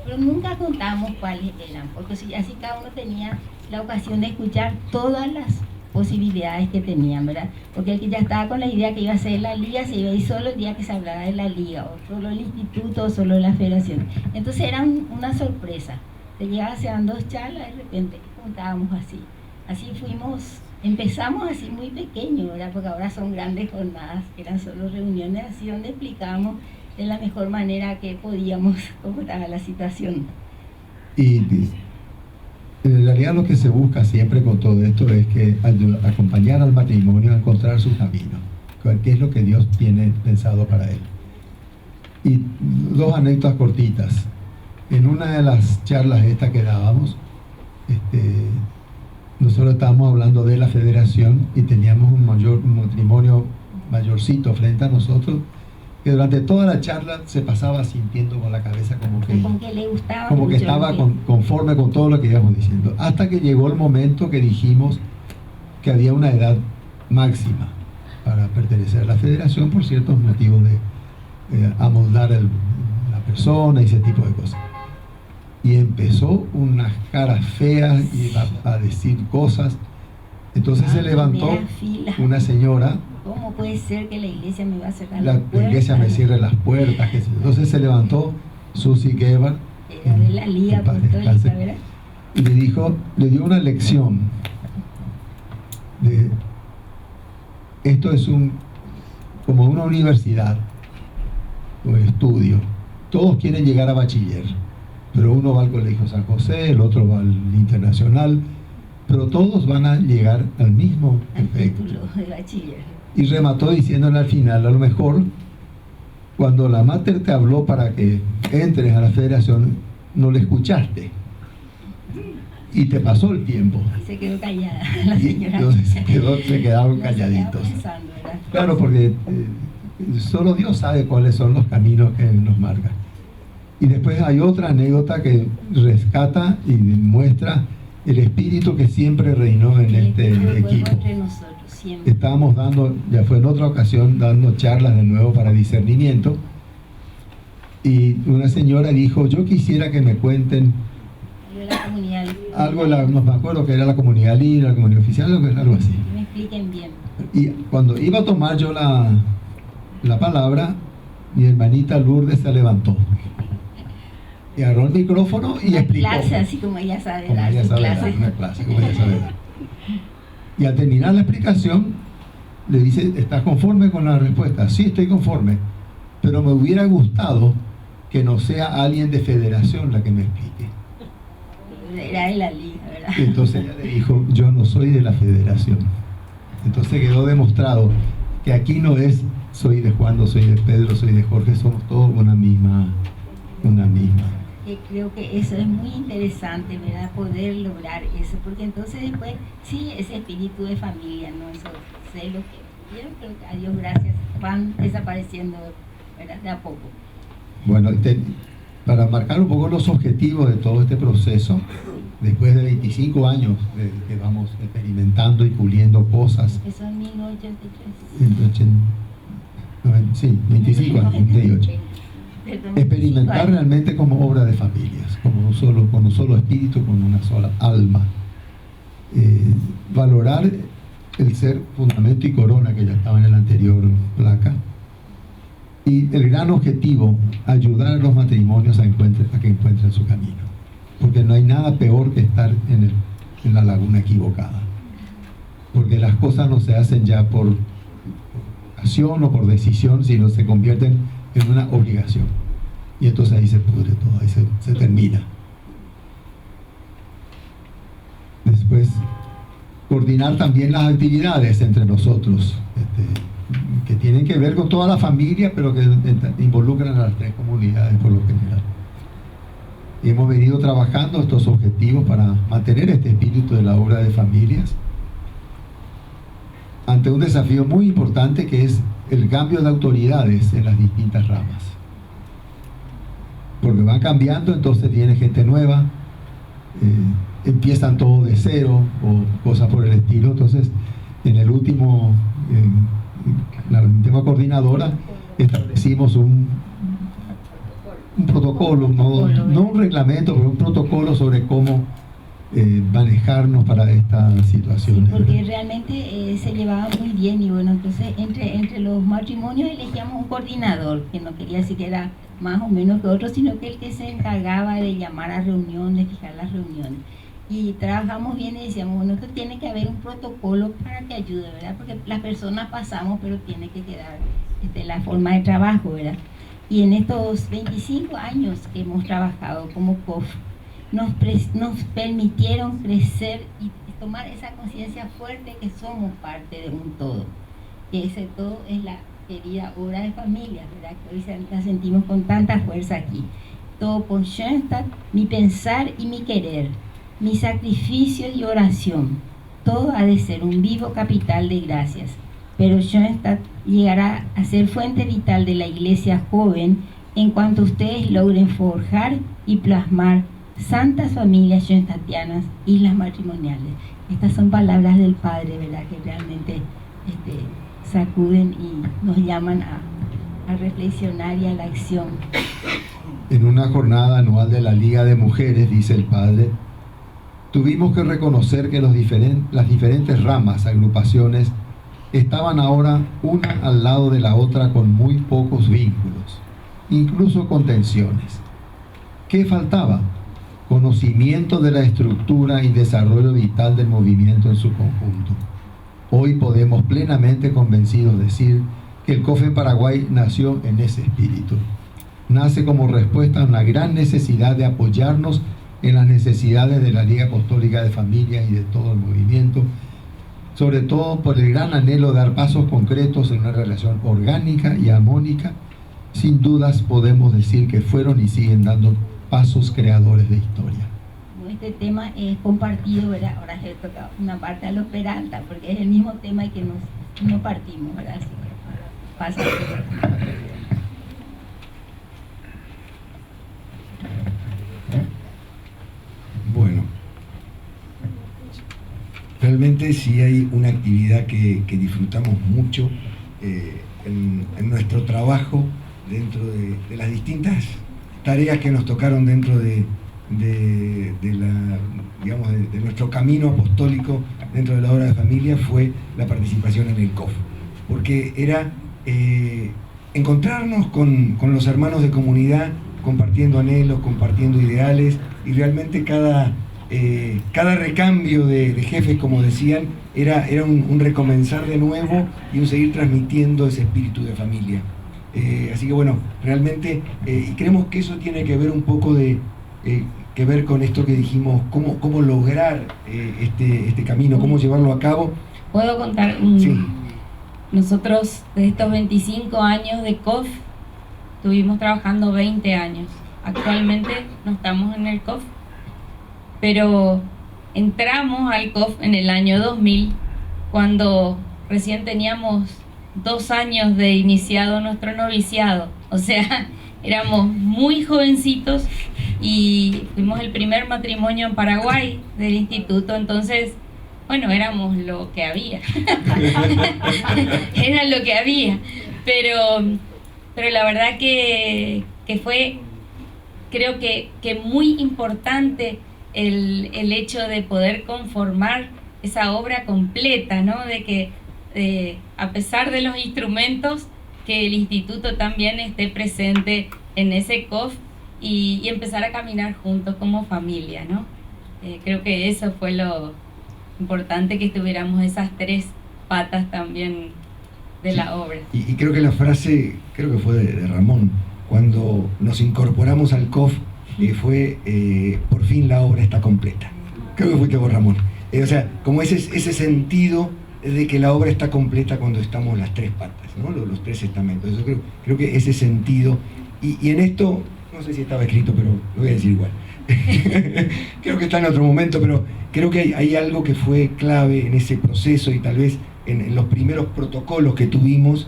pero nunca contábamos cuáles eran, porque así cada uno tenía la ocasión de escuchar todas las posibilidades que tenían, ¿verdad? Porque el que ya estaba con la idea que iba a ser la liga se iba a ir solo el día que se hablara de la liga, o solo el instituto, o solo la federación. Entonces era una sorpresa. Se llegaba, se dan dos charlas, de repente juntábamos así. Así empezamos así muy pequeño, ¿verdad? Porque ahora son grandes jornadas, eran solo reuniones así donde explicábamos de la mejor manera que podíamos cómo estaba la situación. Y en realidad lo que se busca siempre con todo esto es que acompañar al matrimonio a encontrar su camino, qué es lo que Dios tiene pensado para él. Y dos anécdotas cortitas. En una de las charlas estas que dábamos, nosotros estábamos hablando de la federación y teníamos un matrimonio mayorcito frente a nosotros, que durante toda la charla se pasaba sintiendo con la cabeza como que le gustaba, como que estaba conforme con todo lo que íbamos diciendo, hasta que llegó el momento que dijimos que había una edad máxima para pertenecer a la federación por ciertos motivos de amoldar la persona y ese tipo de cosas. Y empezó unas caras feas y a decir cosas. Entonces se levantó una señora. ¿Cómo puede ser que la iglesia me va a cerrar la iglesia me cierre las puertas? Entonces se levantó Susie Gebhardt, de la Liga Apostólica, ¿verdad? y le dio una lección de esto es como una universidad o estudio. Todos quieren llegar a bachiller, pero uno va al Colegio San José, el otro va al Internacional, pero todos van a llegar al mismo efecto. De bachiller. Y remató diciéndole al final, a lo mejor cuando la Mater te habló para que entres a la federación, no le escuchaste y te pasó el tiempo. Y se quedó callada la señora. Entonces se quedaron calladitos. Claro, porque solo Dios sabe cuáles son los caminos que nos marca. Y después hay otra anécdota que rescata y muestra el espíritu que siempre reinó en este equipo. Estábamos ya fue en otra ocasión, dando charlas de nuevo para discernimiento, y una señora dijo, yo quisiera que me cuenten algo, no me acuerdo que era la comunidad libre, la comunidad oficial, algo así. Que me expliquen bien. Y cuando iba a tomar yo la palabra, mi hermanita Lourdes se levantó y agarró el micrófono y explicó. Clase, así como ella sabe dar su clase. Una clase, como ella sabe dar. Y al terminar la explicación, le dice, ¿estás conforme con la respuesta? Sí, estoy conforme, pero me hubiera gustado que no sea alguien de federación la que me explique. Era de la liga, ¿verdad? Y entonces ella le dijo, yo no soy de la federación. Entonces quedó demostrado que aquí no es soy de Juan, no soy de Pedro, soy de Jorge, somos todos una misma. Creo que eso es muy interesante, ¿verdad? Poder lograr eso, porque entonces después, sí, ese espíritu de familia, ¿no? Esos celos que vieron, pero a Dios gracias, van desapareciendo, ¿verdad? De a poco. Bueno, para marcar un poco los objetivos de todo este proceso, después de 25 años que vamos experimentando y puliendo cosas. Eso en 1983. Sí, 25 años, 28. Experimentar realmente como obra de familias, con un solo espíritu, con una sola alma. Valorar el ser fundamento y corona que ya estaba en la anterior placa. Y el gran objetivo, ayudar a los matrimonios a que encuentren su camino. Porque no hay nada peor que estar en la laguna equivocada. Porque las cosas no se hacen ya por acción o por decisión, sino se convierten en una obligación. Y entonces ahí se pudre todo, ahí se termina. Después, coordinar también las actividades entre nosotros, que tienen que ver con toda la familia, pero que involucran a las tres comunidades por lo general. Y hemos venido trabajando estos objetivos para mantener este espíritu de la obra de familias ante un desafío muy importante que es el cambio de autoridades en las distintas ramas, porque van cambiando, entonces viene gente nueva, empiezan todo de cero o cosas por el estilo. Entonces en el último la última coordinadora establecimos un protocolo, no un reglamento, pero un protocolo sobre cómo manejarnos para esta situación. Sí, porque realmente se llevaba muy bien, y bueno, entonces entre los matrimonios elegíamos un coordinador, que no quería decir que era más o menos que otro, sino que el que se encargaba de llamar a reuniones, fijar las reuniones. Y trabajamos bien y decíamos, bueno, esto tiene que haber un protocolo para que ayude, ¿verdad? Porque las personas pasamos, pero tiene que quedar la forma de trabajo, ¿verdad? Y en estos 25 años que hemos trabajado como COF, nos permitieron crecer y tomar esa conciencia fuerte que somos parte de un todo. Que ese todo es la querida obra de familia, ¿verdad? Que hoy la sentimos con tanta fuerza aquí. Todo por Schoenstatt, mi pensar y mi querer, mi sacrificio y oración, todo ha de ser un vivo capital de gracias. Pero Schoenstatt llegará a ser fuente vital de la iglesia joven en cuanto ustedes logren forjar y plasmar santas familias schoenstattianas, islas matrimoniales. Estas son palabras del Padre, ¿verdad?, que realmente sacuden y nos llaman a reflexionar y a la acción. En una jornada anual de la Liga de Mujeres, dice el Padre, tuvimos que reconocer que las diferentes ramas, agrupaciones, estaban ahora una al lado de la otra con muy pocos vínculos, incluso con tensiones. ¿Qué faltaba? Conocimiento de la estructura y desarrollo vital del movimiento en su conjunto. Hoy podemos plenamente convencidos decir que el COF en Paraguay nació en ese espíritu. Nace como respuesta a una gran necesidad de apoyarnos en las necesidades de la Liga Apostólica de Familias y de todo el movimiento, sobre todo por el gran anhelo de dar pasos concretos en una relación orgánica y armónica. Sin dudas podemos decir que fueron y siguen dando pasos creadores de historia. Este tema es compartido, ¿verdad? Ahora le toca una parte a los Peralta, porque es el mismo tema y que no partimos, ¿verdad? Así que pasa. Bueno, realmente sí hay una actividad que disfrutamos mucho en nuestro trabajo dentro de las distintas tareas que nos tocaron dentro de nuestro camino apostólico dentro de la obra de familia, fue la participación en el COF, porque era encontrarnos con los hermanos de comunidad, compartiendo anhelos, compartiendo ideales, y realmente cada recambio de jefes, como decían, era un recomenzar de nuevo y un seguir transmitiendo ese espíritu de familia. Así que bueno, realmente, y creemos que eso tiene que ver un poco que ver con esto que dijimos, cómo lograr este camino, cómo llevarlo a cabo. ¿Puedo contar? Sí. Nosotros, de estos 25 años de COF, estuvimos trabajando 20 años. Actualmente no estamos en el COF, pero entramos al COF en el año 2000, cuando recién teníamos 2 años de iniciado nuestro noviciado. O sea, éramos muy jovencitos y fuimos el primer matrimonio en Paraguay del instituto. Entonces, bueno, éramos lo que había. Era lo que había. Pero la verdad que fue, creo que muy importante el hecho de poder conformar esa obra completa, ¿no? De que a pesar de los instrumentos, que el instituto también esté presente en ese COF y empezar a caminar juntos como familia, ¿no? Creo que eso fue lo importante, que tuviéramos esas 3 patas también de la obra. Y creo que la frase, creo que fue de Ramón, cuando nos incorporamos al COF, fue por fin la obra está completa. Creo que fuiste vos, Ramón. O sea, como ese sentido de que la obra está completa cuando estamos las 3 patas, ¿no? Los 3 estamentos. Yo creo que ese sentido, y en esto, no sé si estaba escrito, pero lo voy a decir igual. Creo que está en otro momento, pero creo que hay algo que fue clave en ese proceso, y tal vez en los primeros protocolos que tuvimos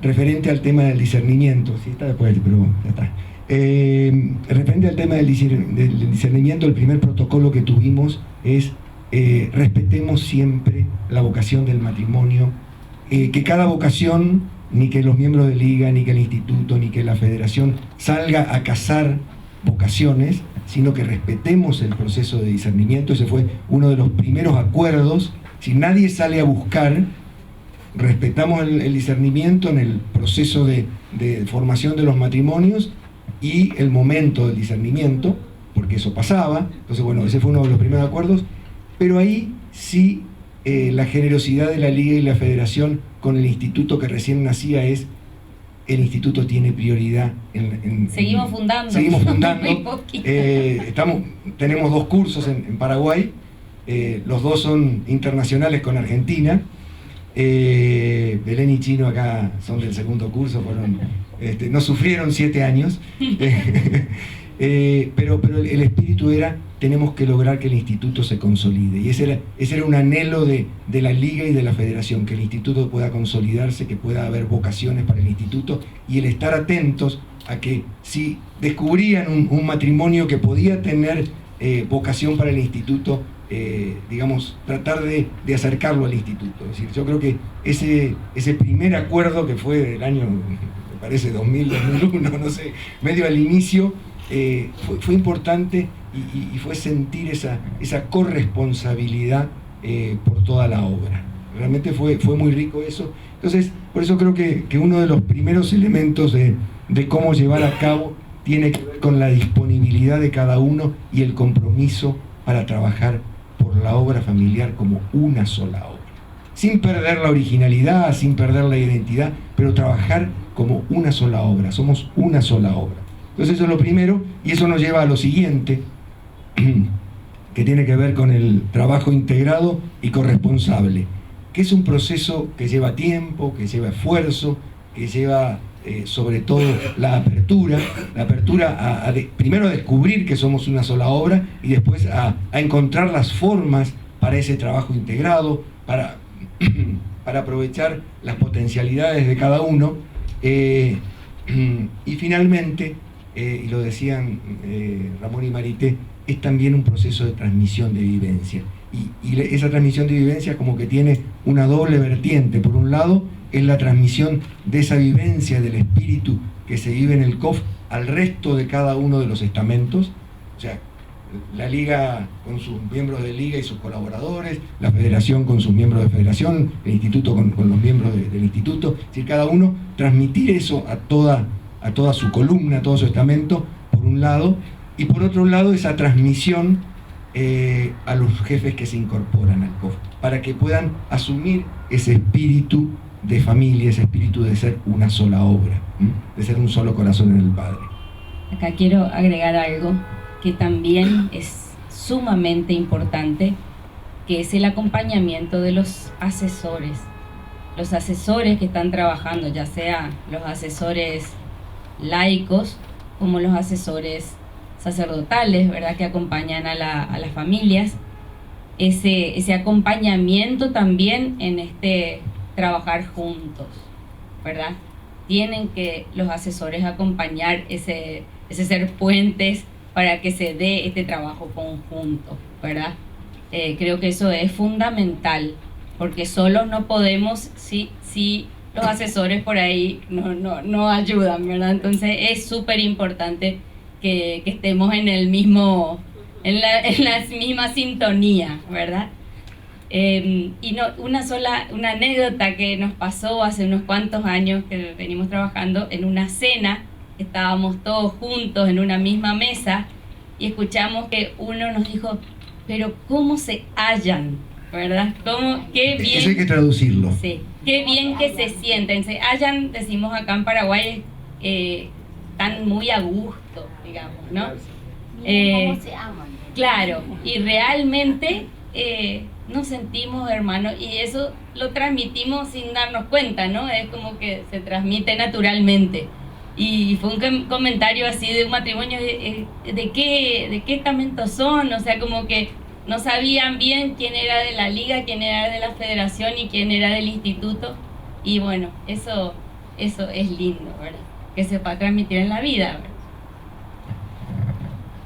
referente al tema del discernimiento. Sí, está después, pero ya está. Referente al tema del discernimiento, el primer protocolo que tuvimos es respetemos siempre la vocación del matrimonio, que cada vocación, ni que los miembros de liga, ni que el instituto, ni que la federación salga a cazar vocaciones, sino que respetemos el proceso de discernimiento. Ese fue uno de los primeros acuerdos. Si nadie sale a buscar, respetamos el discernimiento en el proceso de formación de los matrimonios y el momento del discernimiento, porque eso pasaba. Entonces, bueno, ese fue uno de los primeros acuerdos. Pero ahí sí, la generosidad de la Liga y la Federación con el instituto que recién nacía es, el instituto tiene prioridad Seguimos fundando. Seguimos fundando. Tenemos 2 cursos en Paraguay, los 2 son internacionales con Argentina. Belén y Chino acá son del 2.º curso, nos sufrieron 7 años. Pero el espíritu era tenemos que lograr que el instituto se consolide. Y ese era un anhelo de la Liga y de la Federación, que el instituto pueda consolidarse, que pueda haber vocaciones para el instituto, y el estar atentos a que si descubrían un matrimonio que podía tener vocación para el instituto, digamos, tratar de acercarlo al instituto. Es decir, yo creo que ese primer acuerdo, que fue del año, me parece 2000, 2001, no sé, medio al inicio, fue importante y fue sentir esa corresponsabilidad por toda la obra. Realmente fue muy rico eso. Entonces, por eso creo que uno de los primeros elementos de cómo llevar a cabo tiene que ver con la disponibilidad de cada uno y el compromiso para trabajar por la obra familiar como una sola obra. Sin perder la originalidad, sin perder la identidad, pero trabajar como una sola obra. Somos una sola obra. Entonces eso es lo primero, y eso nos lleva a lo siguiente, que tiene que ver con el trabajo integrado y corresponsable, que es un proceso que lleva tiempo, que lleva esfuerzo, que lleva sobre todo la apertura primero a descubrir que somos una sola obra, y después a encontrar las formas para ese trabajo integrado, para aprovechar las potencialidades de cada uno, y finalmente, y lo decían Ramón y Marité, es también un proceso de transmisión de vivencia, y esa transmisión de vivencia como que tiene una doble vertiente. Por un lado es la transmisión de esa vivencia del espíritu que se vive en el COF al resto de cada uno de los estamentos, o sea, la Liga con sus miembros de Liga y sus colaboradores, la Federación con sus miembros de Federación, el Instituto con los miembros del Instituto, es decir, cada uno transmitir eso a toda su columna, a todo su estamento, por un lado, y por otro lado esa transmisión a los jefes que se incorporan al COF, para que puedan asumir ese espíritu de familia, ese espíritu de ser una sola obra, de ser un solo corazón en el Padre. Acá quiero agregar algo que también es sumamente importante, que es el acompañamiento de los asesores. Los asesores que están trabajando, ya sea los asesores laicos como los asesores sacerdotales, ¿verdad?, que acompañan a las familias, ese acompañamiento también en este trabajar juntos, ¿verdad? Tienen que los asesores acompañar ese ser puentes para que se dé este trabajo conjunto, ¿verdad? Creo que eso es fundamental, porque solos no podemos si los asesores por ahí no ayudan, ¿verdad? Entonces es súper importante que estemos en la misma sintonía, ¿verdad? Y una anécdota que nos pasó hace unos cuantos años que venimos trabajando en una cena. Estábamos todos juntos en una misma mesa y escuchamos que uno nos dijo, pero ¿cómo se hallan? ¿Verdad? Qué bien, eso hay que traducirlo. Sí, qué bien que se sienten. Se hallan, decimos acá en Paraguay, están muy a gusto, digamos, ¿no? ¿Cómo se aman? Claro, y realmente nos sentimos hermanos, y eso lo transmitimos sin darnos cuenta, ¿no? Es como que se transmite naturalmente. Y fue un comentario así de un matrimonio de qué estamentos son, o sea, como que no sabían bien quién era de la Liga, quién era de la Federación y quién era del Instituto. Y bueno, eso es lindo, ¿verdad? Que se pueda transmitir en la vida, ¿verdad?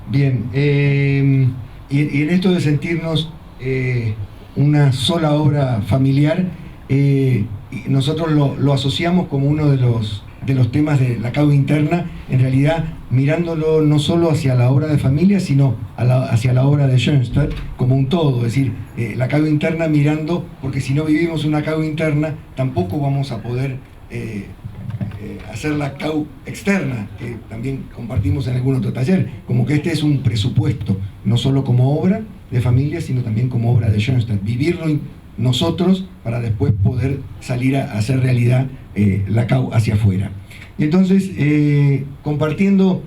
Bien, y en esto de sentirnos una sola obra familiar, nosotros lo asociamos como uno de los temas de la causa interna, en realidad mirándolo no solo hacia la obra de familia, sino hacia la obra de Schoenstatt como un todo, es decir, la causa interna mirando, porque si no vivimos una causa interna, tampoco vamos a poder hacer la causa externa, que también compartimos en algún otro taller, como que este es un presupuesto, no solo como obra de familia, sino también como obra de Schoenstatt, vivirlo nosotros para después poder salir a hacer realidad la causa hacia afuera. Y entonces, compartiendo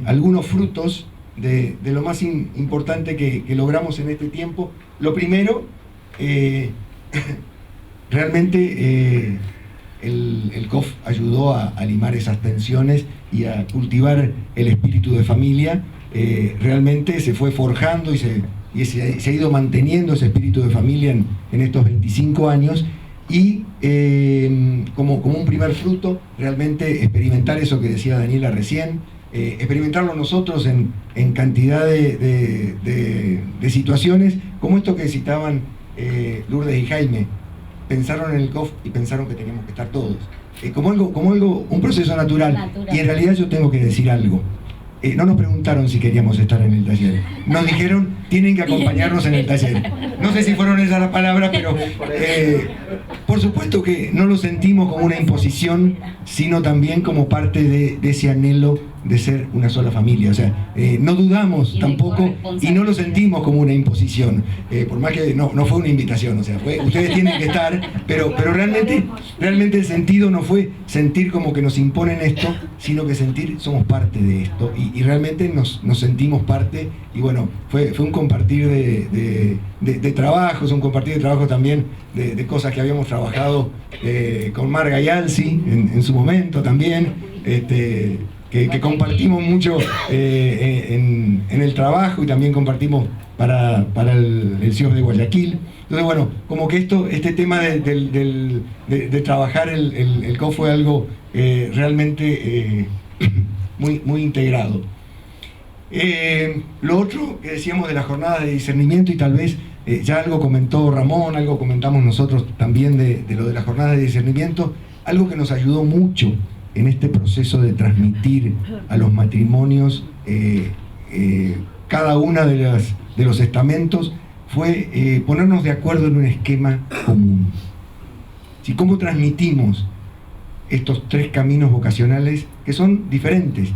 algunos frutos de lo más importante que logramos en este tiempo, lo primero, realmente el COF ayudó a limar esas tensiones y a cultivar el espíritu de familia, realmente se fue forjando y se ha ido manteniendo ese espíritu de familia en estos 25 años y como un primer fruto, realmente experimentar eso que decía Daniela recién, experimentarlo nosotros en cantidad de situaciones, como esto que citaban Lourdes y Jaime, pensaron en el COF y pensaron que teníamos que estar todos. Como algo, un proceso natural. Y en realidad yo tengo que decir algo. No nos preguntaron si queríamos estar en el taller. Nos dijeron, tienen que acompañarnos en el taller. No sé si fueron esas las palabras, pero por supuesto que no lo sentimos como una imposición, sino también como parte de ese anhelo de ser una sola familia. O sea, no dudamos tampoco y no lo sentimos como una imposición, por más que no fue una invitación. O sea, ustedes tienen que estar, pero realmente el sentido no fue sentir como que nos imponen esto, sino que sentir somos parte de esto y realmente nos sentimos parte. Y bueno, fue un compartir de trabajos, un compartir de trabajo también de cosas que habíamos trabajado con Marga y Alci en su momento también, que compartimos mucho en el trabajo y también compartimos para el CIOF de Guayaquil. Entonces bueno, como que este tema de trabajar el COF fue algo realmente muy integrado. Lo otro que decíamos de la jornada de discernimiento, y tal vez ya algo comentó Ramón, algo comentamos nosotros también de lo de la jornada de discernimiento, algo que nos ayudó mucho en este proceso de transmitir a los matrimonios cada una de los estamentos fue ponernos de acuerdo en un esquema común. ¿Sí? ¿Cómo transmitimos estos 3 caminos vocacionales que son diferentes?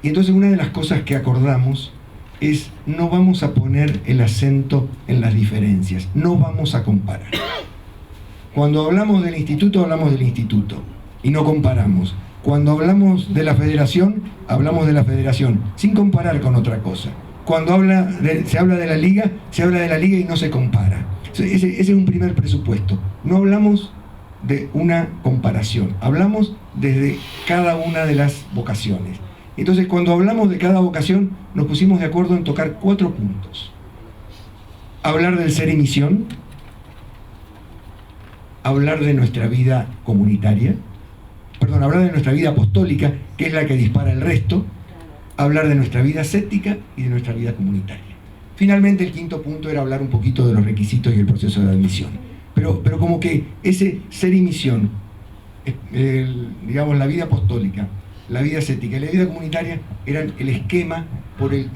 Y entonces una de las cosas que acordamos es no vamos a poner el acento en las diferencias, no vamos a comparar. Cuando hablamos del instituto y no comparamos. Cuando hablamos de la federación, hablamos de la federación, sin comparar con otra cosa. Cuando se habla de la liga, se habla de la liga y no se compara. Ese es un primer presupuesto. No hablamos de una comparación, hablamos desde cada una de las vocaciones. Entonces, cuando hablamos de cada vocación, nos pusimos de acuerdo en tocar 4 puntos. Hablar del ser y misión, hablar de nuestra vida comunitaria, hablar de nuestra vida apostólica, que es la que dispara el resto, hablar de nuestra vida ascética y de nuestra vida comunitaria. Finalmente, el 5.º punto era hablar un poquito de los requisitos y el proceso de admisión. Pero como que ese ser y misión, digamos, la vida apostólica, la vida ascética y la vida comunitaria eran el esquema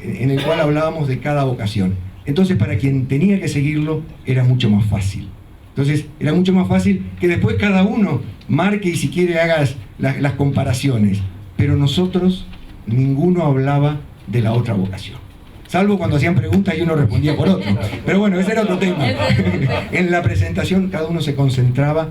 en el cual hablábamos de cada vocación. Entonces, para quien tenía que seguirlo, era mucho más fácil. Entonces, era mucho más fácil que después cada uno marque y si quiere hagas las comparaciones. Pero nosotros, ninguno hablaba de la otra vocación. Salvo cuando hacían preguntas y uno respondía por otro. Pero bueno, ese era otro tema. En la presentación cada uno se concentraba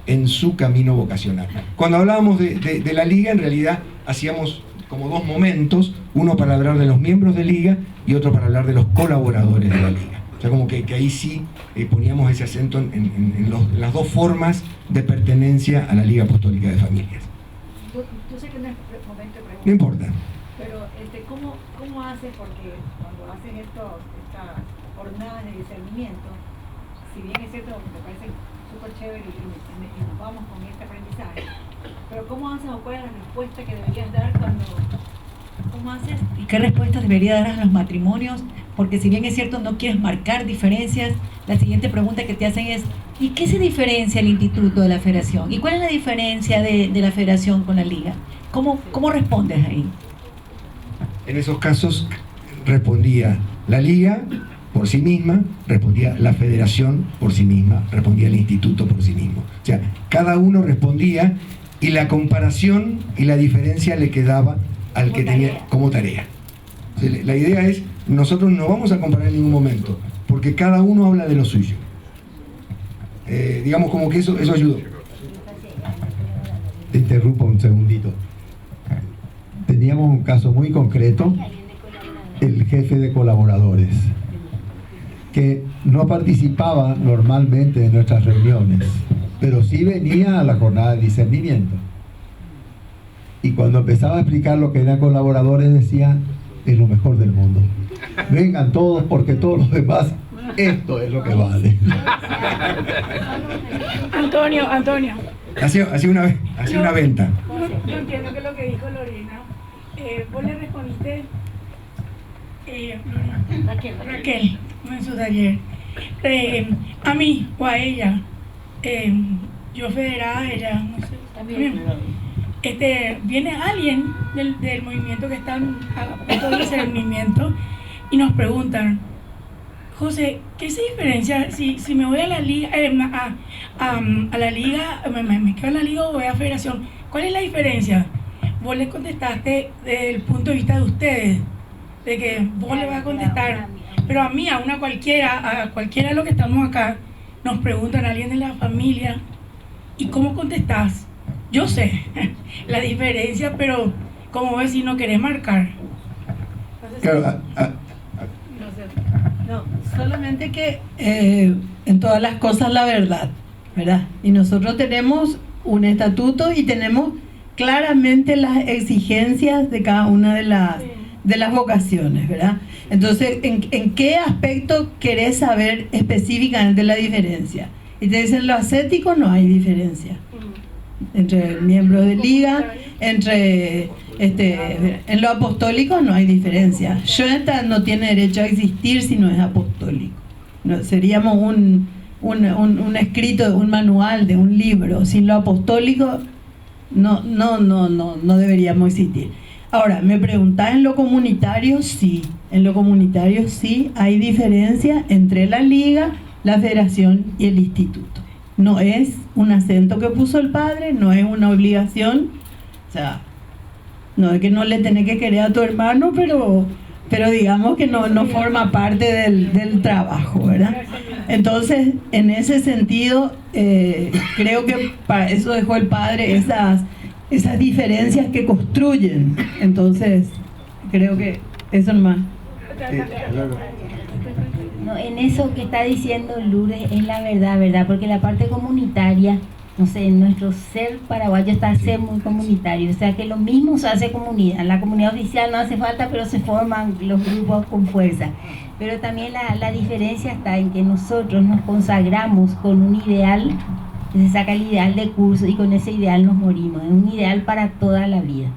en su camino vocacional. Cuando hablábamos de la liga, en realidad hacíamos como 2 momentos, uno para hablar de los miembros de liga y otro para hablar de los colaboradores de la liga. O sea, como que ahí sí poníamos ese acento en las 2 formas de pertenencia a la Liga Apostólica de Familias. Yo sé que no es momento de preguntar. No importa. Pero ¿cómo haces? Porque cuando hacen estas jornadas de discernimiento, si bien es cierto, me parece súper chévere y nos vamos con este aprendizaje, pero ¿cómo haces o cuál es la respuesta que deberías dar ¿cómo haces y qué respuestas debería dar a los matrimonios? Porque si bien es cierto no quieres marcar diferencias, la siguiente pregunta que te hacen es ¿y qué se diferencia el instituto de la federación? ¿Y cuál es la diferencia de la federación con la liga? ¿Cómo respondes ahí? En esos casos respondía la liga por sí misma, respondía la federación por sí misma, respondía el instituto por sí mismo. O sea, cada uno respondía y la comparación y la diferencia le quedaba al que tenía como tarea. O sea, la idea es, nosotros no vamos a comparar en ningún momento, porque cada uno habla de lo suyo. Digamos como que eso ayudó. Te interrumpo un segundito. Teníamos un caso muy concreto, el jefe de colaboradores, que no participaba normalmente en nuestras reuniones, pero sí venía a la jornada de discernimiento. Y cuando empezaba a explicar lo que eran colaboradores decía, es lo mejor del mundo. Vengan todos porque todos los demás, esto es lo que vale. Antonio. Así una venta. Yo entiendo que lo que dijo Lorena, vos le respondiste, Raquel, en su taller, a mí o a ella, yo federada, ella, no sé, también. Viene alguien del movimiento que están a punto de hacer el movimiento y nos preguntan, José, ¿qué se diferencia si me voy a la liga, a la liga, me quedo en la liga o voy a federación? ¿Cuál es la diferencia? Vos le contestaste desde el punto de vista de ustedes, de que vos le vas a contestar, pero a mí, a cualquiera de los que estamos acá, nos preguntan a alguien de la familia, ¿y cómo contestás? Yo sé la diferencia, pero como ves si no querés marcar. Claro, No, solamente que en todas las cosas la verdad, ¿verdad? Y nosotros tenemos un estatuto y tenemos claramente las exigencias de cada una de las vocaciones, ¿verdad? Entonces, ¿en qué aspecto querés saber específicamente la diferencia? Y te dicen, lo ascético no hay diferencia entre miembros de liga, en lo apostólico no hay diferencia. Schoenstatt no tiene derecho a existir si no es apostólico. No, seríamos un escrito, un manual de un libro. Sin lo apostólico no deberíamos existir. Ahora, me preguntás en lo comunitario, sí. En lo comunitario sí hay diferencia entre la liga, la federación y el instituto. No es un acento que puso el padre, no es una obligación. O sea, no es que no le tenés que querer a tu hermano, pero digamos que no forma parte del trabajo, ¿verdad? Entonces, en ese sentido, creo que para eso dejó el padre esas diferencias que construyen. Entonces, creo que eso nomás. No, en eso que está diciendo Lourdes es la verdad, porque la parte comunitaria, no sé, nuestro ser paraguayo está ser muy comunitario, o sea que lo mismo se hace comunidad. La comunidad oficial no hace falta, pero se forman los grupos con fuerza. Pero también la diferencia está en que nosotros nos consagramos con un ideal, se saca el ideal de curso y con ese ideal nos morimos, es un ideal para toda la vida.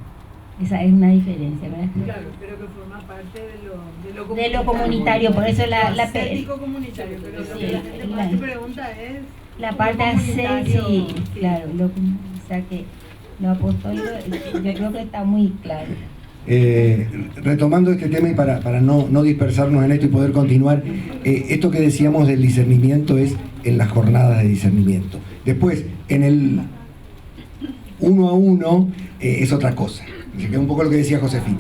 Esa es una diferencia, ¿verdad? Claro, pero que forma parte de lo comunitario, por eso la comunitario, pero sí, lo que la gente más se pregunta es la parte hacer, sí, claro, o sea que lo apostólico, yo creo que está muy claro. Retomando este tema y para no dispersarnos en esto y poder continuar, esto que decíamos del discernimiento es en las jornadas de discernimiento. Después, en el 1 a 1 es otra cosa. Se queda un poco lo que decía Josefina.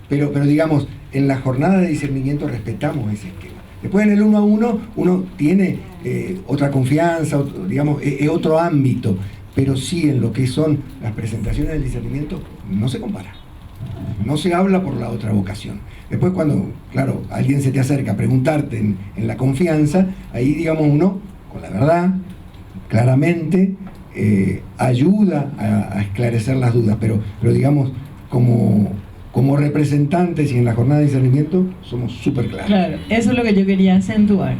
Pero digamos, en la jornada de discernimiento respetamos ese esquema. Después en el 1 a 1 uno tiene otra confianza, digamos, otro ámbito. Pero sí en lo que son las presentaciones del discernimiento no se compara. No se habla por la otra vocación. Después cuando, claro, alguien se te acerca a preguntarte en la confianza, ahí digamos uno, con la verdad, claramente, ayuda a esclarecer las dudas, pero digamos, como representantes y en la jornada de discernimiento somos súper claros. Claro, eso es lo que yo quería acentuar.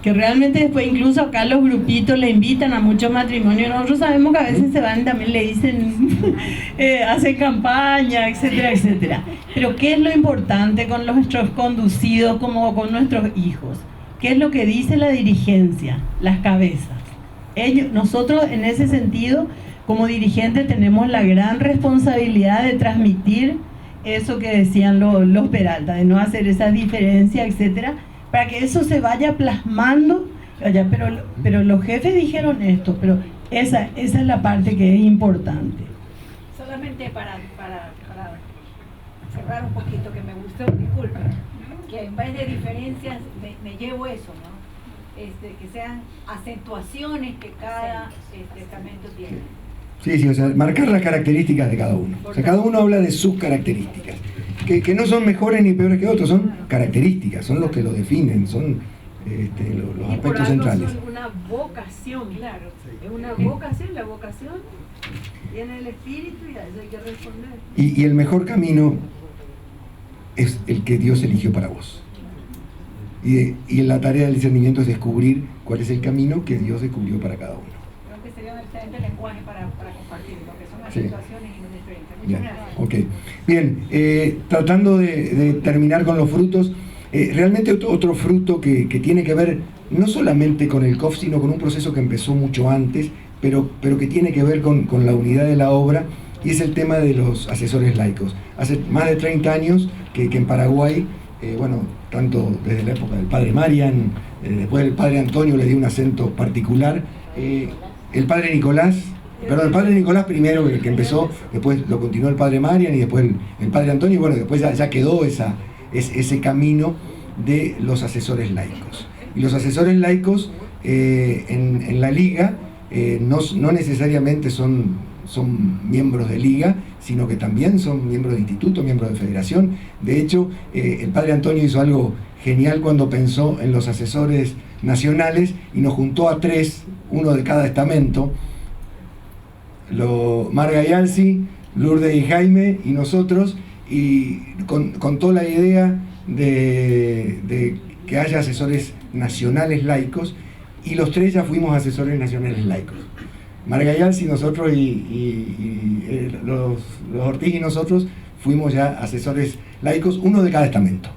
Que realmente después incluso acá los grupitos le invitan a muchos matrimonios. Nosotros sabemos que a veces se van y también le dicen, hacen campaña, etcétera, etcétera. Pero ¿qué es lo importante con nuestros conducidos como con nuestros hijos? ¿Qué es lo que dice la dirigencia? Las cabezas. Nosotros en ese sentido, como dirigentes, tenemos la gran responsabilidad de transmitir eso que decían los Peralta, de no hacer esas diferencias, etcétera, para que eso se vaya plasmando. Pero los jefes dijeron esto, pero esa es la parte que es importante. Solamente para cerrar un poquito, que me gustó, disculpe, que en vez de diferencias me llevo eso, ¿no? Que sean acentuaciones que cada estamento tiene. Sí, o sea, marcar las características de cada uno. O sea, cada uno habla de sus características, que no son mejores ni peores que otros, son características, son los que lo definen, son los aspectos centrales. Son una vocación, claro, es una vocación, la vocación tiene el espíritu y a eso hay que responder. Y el mejor camino es el que Dios eligió para vos. Y la tarea del discernimiento es descubrir cuál es el camino que Dios descubrió para cada uno. Creo que sería un excelente lenguaje para compartir lo que son las Sí. situaciones y las diferencias. Muchas Bien, gracias. ok. Bien, tratando de terminar con los frutos, realmente otro fruto que tiene que ver no solamente con el COF, sino con un proceso que empezó mucho antes, pero que tiene que ver con la unidad de la obra, y es el tema de los asesores laicos. Hace más de 30 años que en Paraguay, bueno, tanto desde la época del padre Marian, después el padre Antonio le dio un acento particular, el padre Nicolás primero, el que empezó, después lo continuó el padre Marian y después el padre Antonio, y bueno, después ya quedó ese camino de los asesores laicos. Y los asesores laicos en la liga no necesariamente son miembros de liga, sino que también son miembros de instituto, miembros de federación. De hecho, el padre Antonio hizo algo genial cuando pensó en los asesores nacionales y nos juntó a 3, uno de cada estamento, Marga y Alci, Lourdes y Jaime y nosotros, y contó la idea de que haya asesores nacionales laicos, y los 3 ya fuimos asesores nacionales laicos. Marga y Alci, nosotros y los Ortiz y nosotros fuimos ya asesores laicos, uno de cada estamento,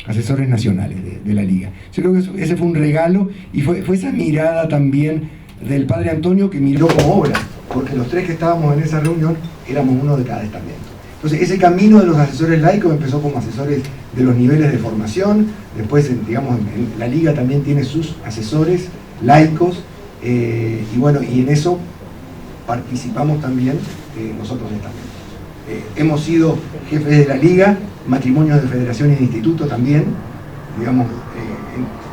asesores nacionales de la liga. Yo creo que ese fue un regalo, y fue esa mirada también del padre Antonio, que miró como obra, porque los 3 que estábamos en esa reunión éramos uno de cada estamento. Entonces ese camino de los asesores laicos empezó como asesores de los niveles de formación, después digamos en la liga también tiene sus asesores laicos, y bueno, y en eso participamos también nosotros también. Hemos sido jefes de la liga, matrimonios de federación y de instituto también, digamos,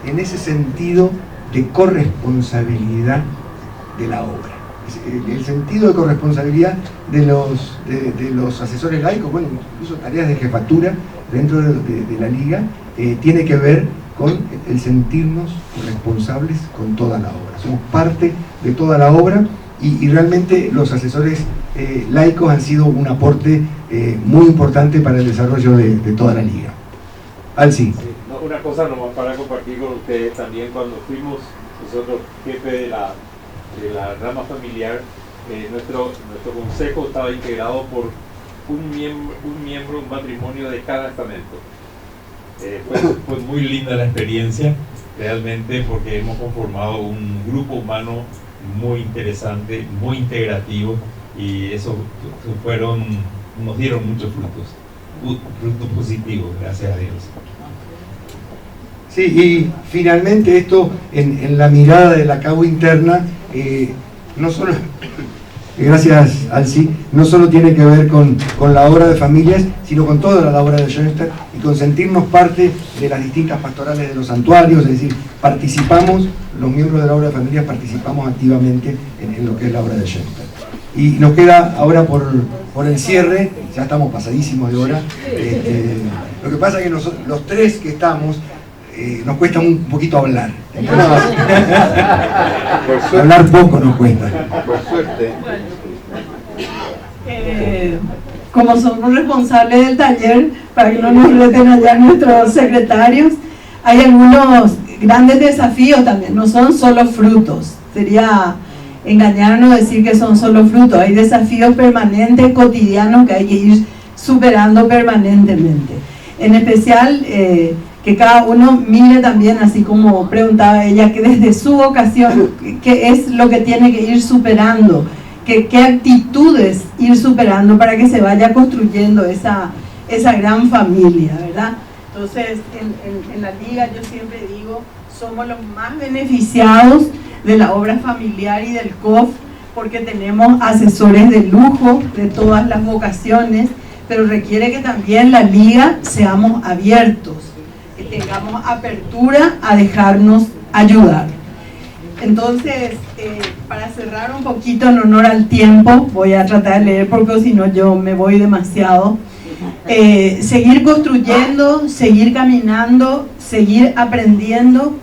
en ese sentido de corresponsabilidad de la obra. El sentido de corresponsabilidad de los asesores laicos, bueno, incluso tareas de jefatura dentro de la liga, tiene que ver con el sentirnos responsables con toda la obra. Somos parte de toda la obra, y realmente los asesores laicos han sido un aporte muy importante para el desarrollo de toda la liga. Alci. Sí, una cosa nomás para compartir con ustedes también, cuando fuimos nosotros jefe de la rama familiar, nuestro consejo estaba integrado por un matrimonio de cada estamento. Fue muy linda la experiencia, realmente, porque hemos conformado un grupo humano muy interesante, muy integrativo, y eso nos dieron muchos frutos positivos, gracias a Dios. Sí, y finalmente esto en la mirada de la CAU interna, no solo, gracias Alci, no solo tiene que ver con la obra de familias, sino con toda la obra de Schoenstatt, y con sentirnos parte de las distintas pastorales de los santuarios, es decir, participamos, los miembros de la obra de familias participamos activamente en lo que es la obra de Schoenstatt. Y nos queda ahora por el cierre, ya estamos pasadísimos de hora, lo que pasa es que los 3 que estamos, nos cuesta un poquito hablar. Entonces, hablar poco nos cuesta. Por suerte. Como somos responsables del taller, para que no nos reten allá nuestros secretarios, hay algunos grandes desafíos también, no son solo frutos. Sería engañarnos decir que son solo frutos. Hay desafíos permanentes, cotidianos, que hay que ir superando permanentemente. En especial, que cada uno mire también, así como preguntaba ella, que desde su vocación, qué es lo que tiene que ir superando, qué actitudes ir superando para que se vaya construyendo esa gran familia, ¿verdad? Entonces, en la liga yo siempre digo, somos los más beneficiados de la obra familiar y del COF, porque tenemos asesores de lujo de todas las vocaciones, pero requiere que también la liga seamos abiertos, que tengamos apertura a dejarnos ayudar. Entonces, para cerrar un poquito en honor al tiempo, voy a tratar de leer porque si no yo me voy demasiado. Seguir construyendo, seguir caminando, seguir aprendiendo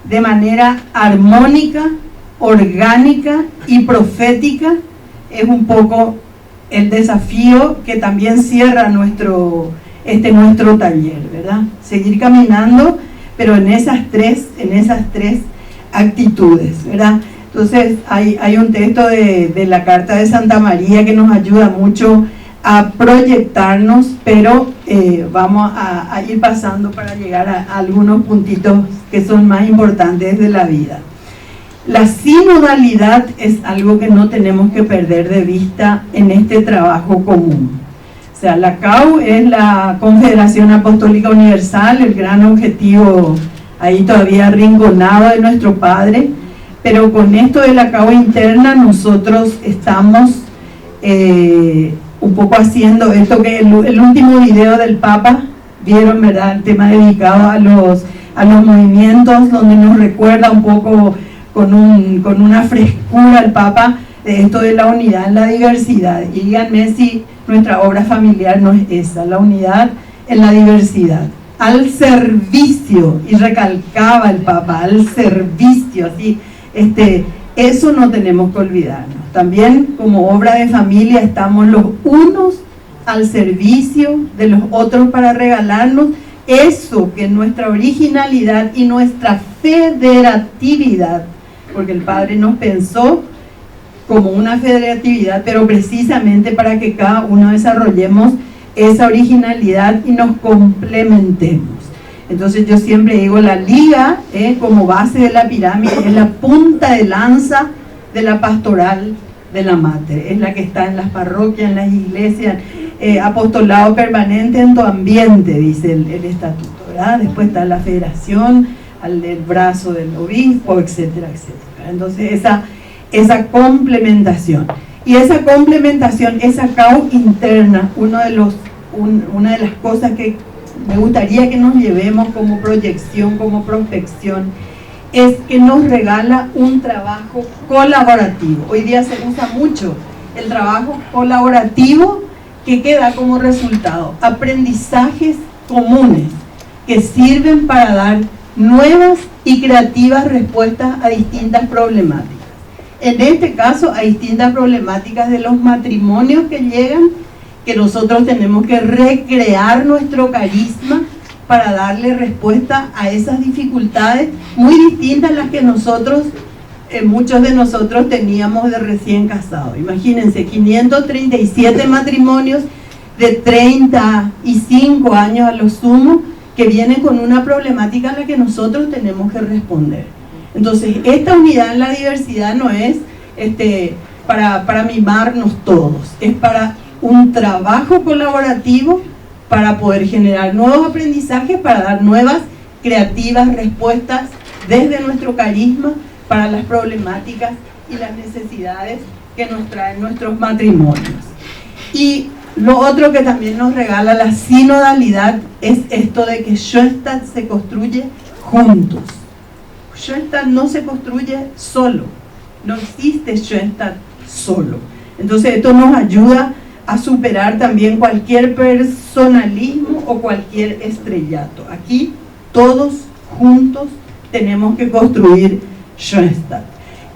de manera armónica, orgánica y profética es un poco el desafío que también cierra nuestro nuestro taller, ¿verdad? Seguir caminando, pero en esas tres actitudes, ¿verdad? Entonces hay un texto de la Carta de Santa María que nos ayuda mucho a proyectarnos, pero vamos a ir pasando para llegar a algunos puntitos que son más importantes de la vida. La sinodalidad es algo que no tenemos que perder de vista en este trabajo común. O sea, la CAU es la Confederación Apostólica Universal, el gran objetivo ahí todavía arrinconado de nuestro Padre, pero con esto de la CAU interna nosotros estamos un poco haciendo esto que el último video del Papa, vieron, ¿verdad? El tema dedicado a los movimientos, donde nos recuerda un poco con una frescura el Papa de esto de la unidad en la diversidad. Y díganme si nuestra obra familiar no es esa, la unidad en la diversidad, al servicio, y recalcaba el Papa, al servicio, así, eso no tenemos que olvidarnos. También como obra de familia estamos los unos al servicio de los otros para regalarnos eso que nuestra originalidad y nuestra federatividad, porque el Padre nos pensó como una federatividad, pero precisamente para que cada uno desarrollemos esa originalidad y nos complementemos. Entonces yo siempre digo, la liga como base de la pirámide es la punta de lanza de la pastoral de la Mater, es la que está en las parroquias, en las iglesias, apostolado permanente en tu ambiente, dice el estatuto, ¿verdad? Después está la federación, el brazo del obispo, etcétera, etcétera. Entonces esa complementación, y esa complementación, esa CAU interna, una de las cosas que me gustaría que nos llevemos como proyección, como prospección, es que nos regala un trabajo colaborativo. Hoy día se usa mucho el trabajo colaborativo, que queda como resultado aprendizajes comunes que sirven para dar nuevas y creativas respuestas a distintas problemáticas. En este caso, a distintas problemáticas de los matrimonios que llegan, que nosotros tenemos que recrear nuestro carisma para darle respuesta a esas dificultades muy distintas a las que muchos de nosotros teníamos de recién casados. Imagínense, 537 matrimonios de 35 años a lo sumo, que vienen con una problemática a la que nosotros tenemos que responder. Entonces, esta unidad en la diversidad no es para mimarnos todos, es para un trabajo colaborativo para poder generar nuevos aprendizajes, para dar nuevas creativas respuestas desde nuestro carisma para las problemáticas y las necesidades que nos traen nuestros matrimonios. Y lo otro que también nos regala la sinodalidad es esto de que Schoenstatt se construye juntos. Schoenstatt no se construye solo, no existe Schoenstatt solo. Entonces esto nos ayuda a superar también cualquier personalismo o cualquier estrellato. Aquí todos juntos tenemos que construir Schoenstatt.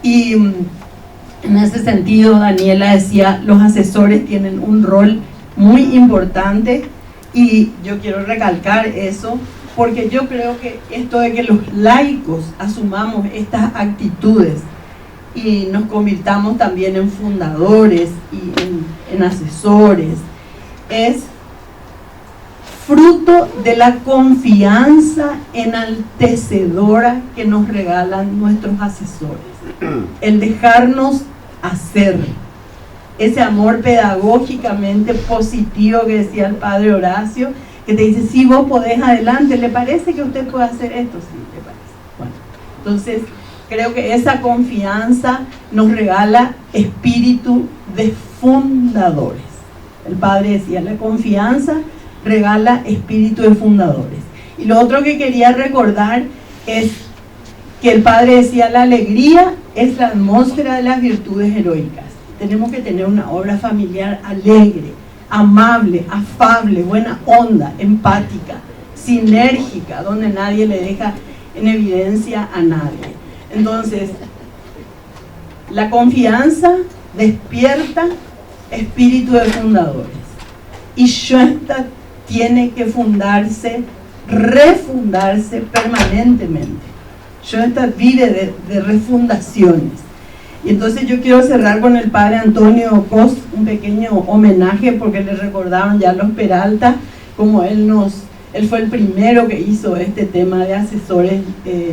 Y en ese sentido, Daniela decía, los asesores tienen un rol muy importante, y yo quiero recalcar eso, porque yo creo que esto de que los laicos asumamos estas actitudes y nos convirtamos también en fundadores y en asesores, es fruto de la confianza enaltecedora que nos regalan nuestros asesores. El dejarnos hacer, ese amor pedagógicamente positivo que decía el padre Horacio, que te dice, si vos podés, adelante, ¿le parece que usted puede hacer esto? Sí, le parece. Bueno, entonces creo que esa confianza nos regala espíritu de fundadores. El padre decía, la confianza regala espíritu de fundadores. Y lo otro que quería recordar es que el padre decía, la alegría es la atmósfera de las virtudes heroicas. Tenemos que tener una obra familiar alegre, amable, afable, buena onda, empática, sinérgica, donde nadie le deja en evidencia a nadie. Entonces, la confianza despierta espíritu de fundadores. Y Schoenstatt tiene que fundarse, refundarse permanentemente. Schoenstatt vive de refundaciones. Y entonces yo quiero cerrar con el padre Antonio Cos, un pequeño homenaje, porque le recordaban ya los Peralta, como él fue el primero que hizo este tema de asesores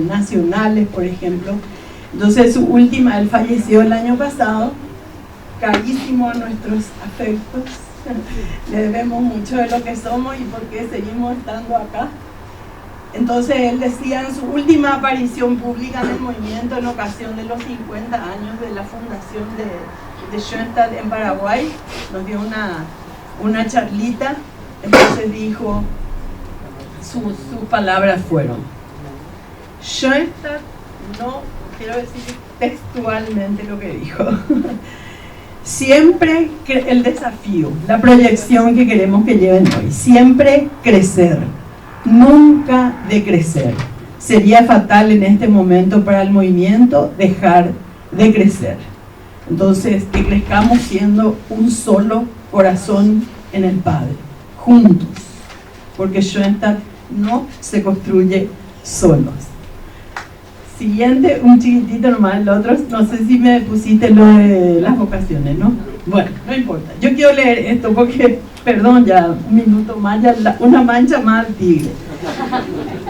nacionales, por ejemplo. Entonces él falleció el año pasado, carísimo a nuestros afectos, le debemos mucho de lo que somos y por qué seguimos estando acá. Entonces él decía en su última aparición pública en el movimiento en ocasión de los 50 años de la fundación de Schoenstatt en Paraguay, nos dio una charlita. Entonces dijo, sus palabras fueron: Schoenstatt, no quiero decir textualmente lo que dijo, siempre el desafío, la proyección que queremos que lleven hoy, siempre crecer, nunca decrecer. Sería fatal en este momento para el movimiento dejar de crecer. Entonces, que crezcamos siendo un solo corazón en el Padre, juntos, porque Schoenstatt no se construye solos. Siguiente, un chiquitito nomás, el otro, no sé si me pusiste lo de las vocaciones, ¿no? Bueno, no importa. Yo quiero leer esto porque, perdón, ya un minuto más, ya una mancha más al tigre.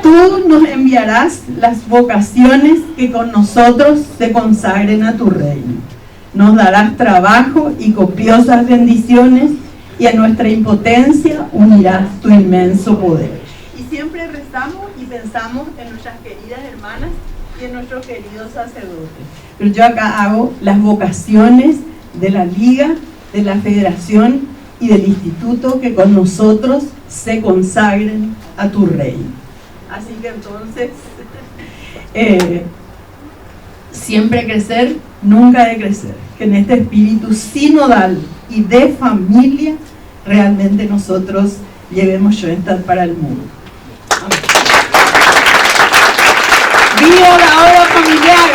Tú nos enviarás las vocaciones que con nosotros se consagren a tu reino. Nos darás trabajo y copiosas bendiciones, y a nuestra impotencia unirás tu inmenso poder. Y siempre rezamos y pensamos en nuestras queridas hermanas y en nuestros queridos sacerdotes. Pero yo acá hago las vocaciones de la Liga, de la Federación y del Instituto que con nosotros se consagren a tu reino. Así que entonces, siempre crecer, nunca decrecer. Que en este espíritu sinodal y de familia, realmente nosotros llevemos Schoenstatt para el mundo. Amén. ¡Viva la obra familiar!